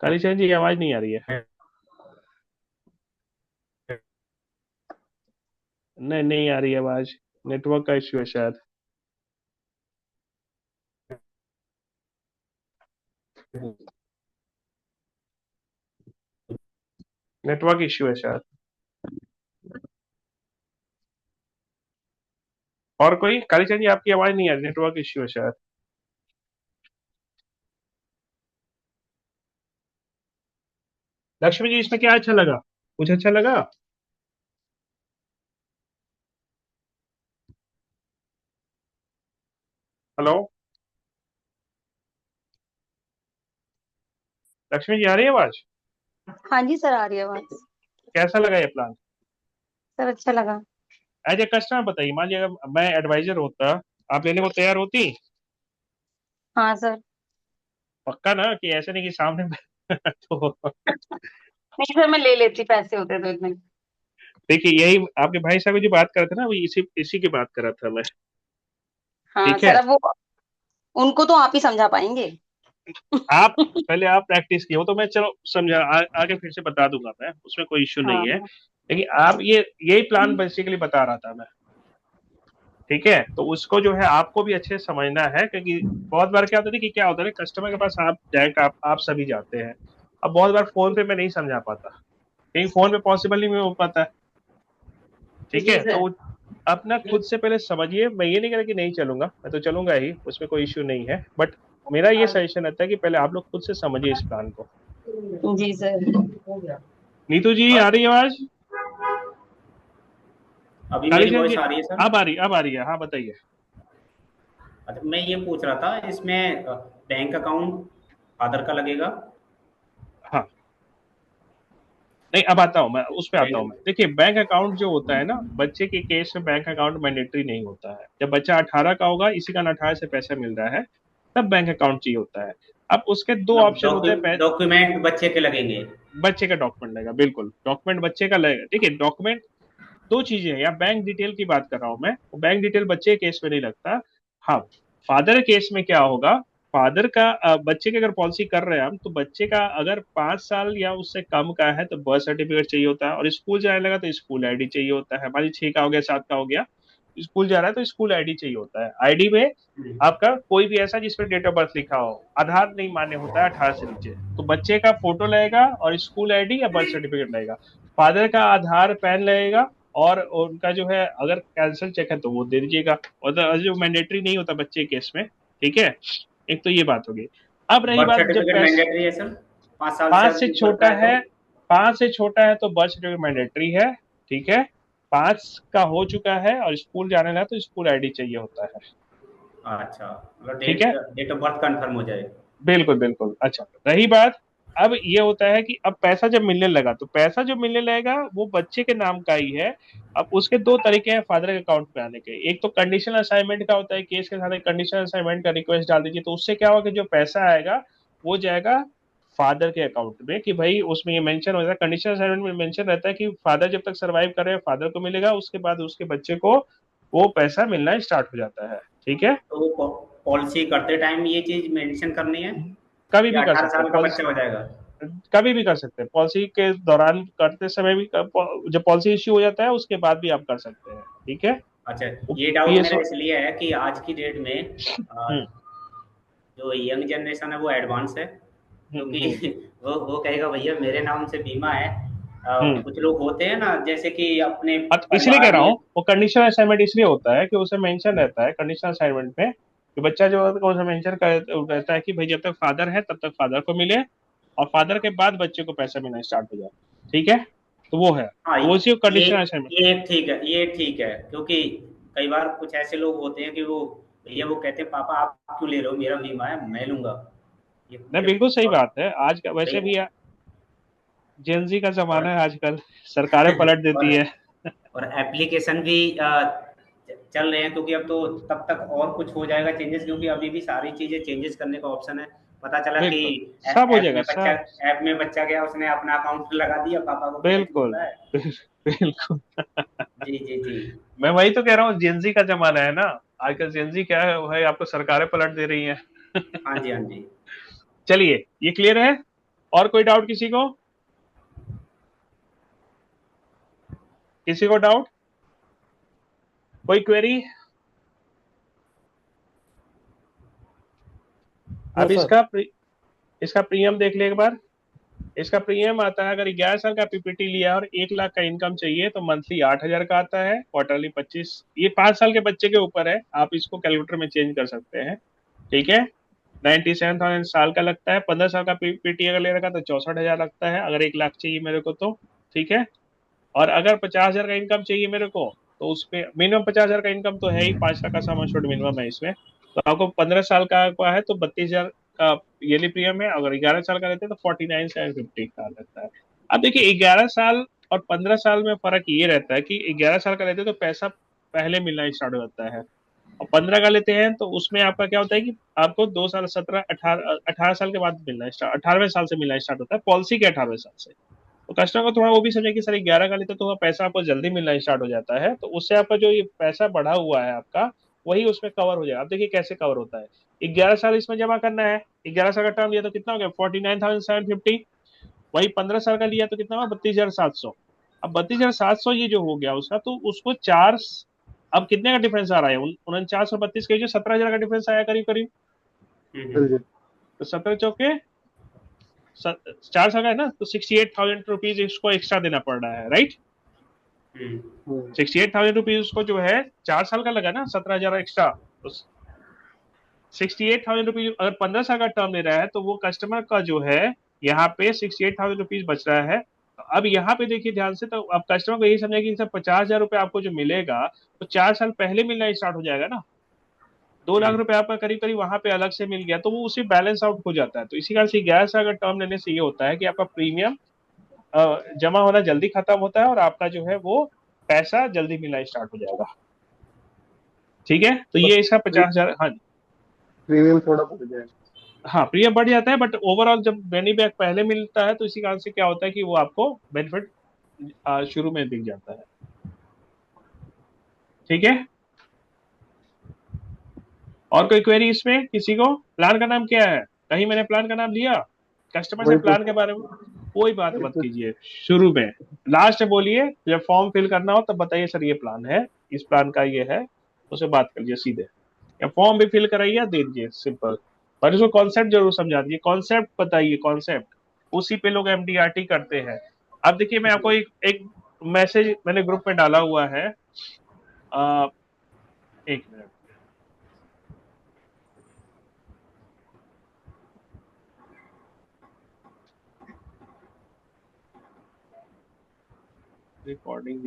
कालीचंद जी, आवाज नहीं आ रही है। नहीं नहीं आ रही है आवाज, नेटवर्क का इश्यू है शायद। नेटवर्क इश्यू है शायद। और कोई? कालीचंद जी आपकी आवाज नहीं आ रही, नेटवर्क इश्यू है शायद। लक्ष्मी जी इसमें क्या अच्छा लगा, कुछ अच्छा लगा? हेलो लक्ष्मी जी आ रही है आवाज? हाँ जी सर, आ रही है आवाज। कैसा लगा ये प्लान? सर अच्छा लगा। एज ए कस्टमर बताइए, मान लीजिए अगर मैं एडवाइजर होता, आप लेने को तैयार होती? हाँ सर। पक्का ना कि ऐसे नहीं कि सामने तो नहीं सर, मैं ले लेती, पैसे होते तो इतने। देखिए यही आपके भाई साहब जो बात कर रहे थे ना, वो इसी इसी की बात कर रहा था मैं। हाँ ठीक सर, है। अब वो उनको तो आप ही समझा पाएंगे। आप पहले आप प्रैक्टिस किए हो तो मैं चलो समझा आगे फिर से बता दूंगा मैं, उसमें कोई इश्यू नहीं है। हाँ। लेकिन आप ये यही प्लान बेसिकली बता रहा था मैं। ठीक है। तो उसको जो है आपको भी अच्छे से समझना है, क्योंकि बहुत बार क्या होता है कि क्या होता है कस्टमर के पास आप डायरेक्ट आप सभी जाते हैं। अब बहुत बार फोन पे मैं नहीं समझा पाता, कहीं फोन पे पॉसिबल नहीं हो पाता। ठीक जी है। सर। तो अपना खुद से पहले समझिए। मैं ये नहीं कह रहा कि नहीं चलूंगा, मैं तो चलूंगा ही, उसमें कोई इश्यू नहीं है, बट मेरा ये सजेशन रहता है कि पहले आप लोग खुद से समझिए इस प्लान को। जी सर। नीतू जी आ रही है आवाज? अभी मेरी कालीचंद जी वॉइस आ रही है सर? अब आ रही है, हाँ बताइए। अच्छा, मैं ये पूछ रहा था, इसमें बैंक अकाउंट फादर का लगेगा? हाँ नहीं अब आता हूँ मैं, उस पे आता हूँ मैं। बैंक। देखिए बैंक अकाउंट जो होता है ना, बच्चे के केस में बैंक अकाउंट मैंडेटरी नहीं होता है। जब बच्चा 18 का होगा, इसी का 18 से पैसा मिल रहा है, तब बैंक अकाउंट चाहिए होता है। अब उसके दो ऑप्शन होते हैं। डॉक्यूमेंट बच्चे के लगेंगे? बच्चे का डॉक्यूमेंट लगेगा, बिल्कुल डॉक्यूमेंट बच्चे का लगेगा। देखिए डॉक्यूमेंट दो चीजें हैं, या बैंक डिटेल की बात कर रहा हूं मैं, बैंक डिटेल बच्चे के केस में नहीं लगता। हाँ फादर केस में क्या होगा, फादर का बच्चे की अगर पॉलिसी कर रहे हैं हम, तो बच्चे का अगर 5 साल या उससे कम का है तो बर्थ सर्टिफिकेट चाहिए होता है, और स्कूल जाने लगा तो स्कूल आईडी चाहिए होता है। मान लीजिए 6 का हो गया, 7 का हो गया, स्कूल जा रहा है तो स्कूल आईडी चाहिए होता है। आईडी में आपका कोई भी ऐसा जिसमें डेट ऑफ बर्थ लिखा हो, आधार नहीं मान्य होता है 18 से नीचे, तो बच्चे का फोटो लगेगा और स्कूल आईडी या बर्थ सर्टिफिकेट लगेगा। फादर का आधार पैन लगेगा, और उनका जो है अगर कैंसिल चेक है तो वो दे दीजिएगा, और जो मैंडेटरी नहीं होता बच्चे के केस में। ठीक है। एक तो ये बात होगी। अब रही बर्थ बात जब सर्टिफिकेट पैसे मैंडेटरी है सर? 5 साल से 5 से ऊपर का छोटा है तो? है, 5 से छोटा है तो बर्थ सर्टिफिकेट मैंडेटरी है। ठीक है। 5 का हो चुका है और स्कूल जाने लगा तो स्कूल आईडी चाहिए होता है। अच्छा, मतलब ठीक डेट है। डेट ऑफ बर्थ कंफर्म हो जाए। बिल्कुल बिल्कुल। अच्छा रही बात अब ये होता है कि अब पैसा जब मिलने लगा, तो पैसा जो मिलने लगेगा वो बच्चे के नाम का ही है। अब उसके दो तरीके हैं फादर के अकाउंट में आने के। एक तो कंडीशनल असाइनमेंट का होता है, केस के साथ एक कंडीशनल असाइनमेंट का रिक्वेस्ट डाल दीजिए, तो उससे क्या होगा कि जो पैसा आएगा वो जाएगा फादर के अकाउंट में, कि भाई उसमें ये मेंशन हो जाता है, कंडीशनल असाइनमेंट में मेंशन रहता है कि फादर जब तक सर्वाइव कर रहे हैं फादर को मिलेगा, उसके बाद उसके बच्चे को वो पैसा मिलना स्टार्ट हो जाता है। ठीक है, तो पॉलिसी करते टाइम ये चीज मेंशन करनी है कभी या भी कर 18 सकते हैं साल का पॉलिसी, बच्चा हो जाएगा? कभी भी कर सकते हैं पॉलिसी के दौरान करते समय भी, जब पॉलिसी इश्यू हो जाता है उसके बाद भी आप कर सकते हैं। ठीक है, अच्छा, ये डाउट पीएस। मेरा इसलिए है कि आज की डेट में हम्म जो यंग जनरेशन है वो एडवांस है, हम्म क्योंकि हम्म वो कहेगा भैया मेरे नाम से बीमा है। हम्म। कुछ लोग होते हैं ना, जैसे कि अपने इसलिए कह परिवार रहा में। हूँ वो कंडीशनल असाइनमेंट इसलिए होता है कि उसे मेंशन रहता है कंडीशनल असाइनमेंट में कि बच्चा जो है उसे मेंशन कर रहता है कि भाई जब तक फादर है तब तक फादर को मिले, और फादर के बाद बच्चे को पैसा मिलना स्टार्ट हो जाए। ठीक है, तो वो है, हाँ, तो उसी को ये कंडीशनल असाइनमेंट। ये ठीक है, ये ठीक है, क्योंकि कई बार कुछ ऐसे लोग होते हैं कि वो भैया वो कहते हैं पापा आप क्यों ले रहे हो, मेरा बीमा है मैं लूंगा। ये नहीं, फिर बिल्कुल सही और बात है। आज का वैसे भैया भी जेनजी का और जमाना है आजकल, सरकारें पलट और देती है। और एप्लीकेशन भी चल रहे हैं, क्योंकि अब तो तब तक और कुछ हो जाएगा चेंजेस, क्योंकि अभी भी सारी चीजें चेंजेस करने का ऑप्शन है। पता चला कि बिल्कुल, सब हो जाएगा सब। ऐप में बच्चा गया, उसने अपना अकाउंट लगा दिया, पापा को पता चल बिल्कुल रहा है। बिल्कुल। जी जी जी। मैं वही तो कह रहा हूँ, जेनजी का जमाना है ना। आजकल जेनजी क्या है भाई, आपको सरकारें पलट दे रही हैं। हाँ जी हाँ जी। चलिए, ये क्लियर है। और कोई डाउट किसी को? किसी को डाउट, कोई क्वेरी? नो अब सर। इसका प्रीमियम देख ले एक बार। इसका प्रीमियम आता है, अगर 11 साल का पीपीटी लिया और 1 लाख का इनकम चाहिए तो मंथली 8,000 का आता है, क्वार्टरली 25। ये 5 साल के बच्चे के ऊपर है, आप इसको कैलकुलेटर में चेंज कर सकते हैं। ठीक है, 97,000 साल का लगता है। 15 साल का पीपीटी अगर ले रखा तो 64,000 लगता है, अगर 1 लाख चाहिए मेरे को तो। ठीक है, और अगर 50,000 का इनकम चाहिए मेरे को, तो उस पे मिनिमम 50,000 का इनकम तो है ही, 5 लाख का सम एश्योर्ड मिनिमम है इसमें। तो आपको 15 साल का है तो 32,000 का ईयरली प्रीमियम है। अगर 11 साल का रहते हैं तो 49,750 का लगता है। अब देखिए, 11 साल और 15 साल में फर्क ये रहता है कि 11 साल का रहते हैं तो पैसा पहले मिलना स्टार्ट हो जाता है, और 15 का लेते हैं तो उसमें आपका क्या होता है कि आपको 2 साल, 17, 18, 18 साल के बाद मिलना स्टार्ट, 18वें साल से मिलना स्टार्ट होता है, पॉलिसी के 18वें साल से। तो कस्टमर को थोड़ा वो भी समझे कि सर 11 का लेते तो वह पैसा आपको जल्दी मिलना स्टार्ट हो जाता है, तो उससे आपका जो ये पैसा बढ़ा हुआ है आपका, वही उसमें कवर हो जाएगा। अब देखिए कैसे कवर होता है। 11 साल इसमें जमा करना है, 11 साल का टर्म लिया तो कितना हो गया, 49,750। वही 15 साल का लिया तो कितना हुआ, 32,700। अब 32,700 ये जो हो गया उसका, तो उसको चार, अब कितने का डिफरेंस आ रहा है, 49 और 32 के जो 17,000 का डिफरेंस आया करीब करीब। हम्म। बिल्कुल। तो 17 चौके 4 साल का है ना, तो 68,000 रुपीज इसको एक्स्ट्रा देना पड़ रहा है, राइट। हम्म। 68,000 रुपीज उसको जो है 4 साल का लगा ना, 17,000 एक्स्ट्रा। तो 68,000 रुपीज अगर 15 साल का टर्म ले रहा है तो वो कस्टमर का जो है यहाँ पे 68,000 रुपीज बच रहा है। तो अब यहाँ पे देखिए ध्यान से, तो अब कस्टमर को यही समझे कि सर 50,000 रुपये आपको जो मिलेगा तो 4 साल पहले मिलना स्टार्ट हो जाएगा ना। 2 लाख रुपए आपका करीब करीब वहां पे अलग से मिल गया, तो वो उसी बैलेंस आउट हो जाता है। तो इसी कारण से 11 साल का टर्म लेने से ये होता है कि आपका प्रीमियम जमा होना जल्दी खत्म होता है, और आपका जो है वो पैसा जल्दी मिलना स्टार्ट हो जाएगा। ठीक है, तो ये इसका 50,000। हाँ, प्रीमियम थोड़ा बढ़ जाएगा। हाँ प्रीमियम बढ़ जाता है, बट ओवरऑल जब मनी बैक पहले मिलता है तो इसी कारण से क्या होता है कि वो आपको बेनिफिट शुरू में दिख जाता है। ठीक है, और कोई क्वेरी इसमें किसी को? प्लान का नाम क्या है, कहीं मैंने प्लान का नाम लिया? कस्टमर से वही तो प्लान के बारे में कोई बात वही मत तो कीजिए शुरू में। लास्ट में बोलिए, जब फॉर्म फिल करना हो तब बताइए सर ये प्लान है, इस प्लान का ये है, उसे बात करिए सीधे, या फॉर्म भी फिल कराइए दे दीजिए सिंपल। पर उसको कॉन्सेप्ट जरूर समझा दीजिए, कॉन्सेप्ट बताइए कॉन्सेप्ट, उसी पे लोग एमडीआरटी करते हैं। अब देखिए मैं आपको एक मैसेज मैंने ग्रुप में डाला हुआ है। आ, एक मिनट, रिकॉर्डिंग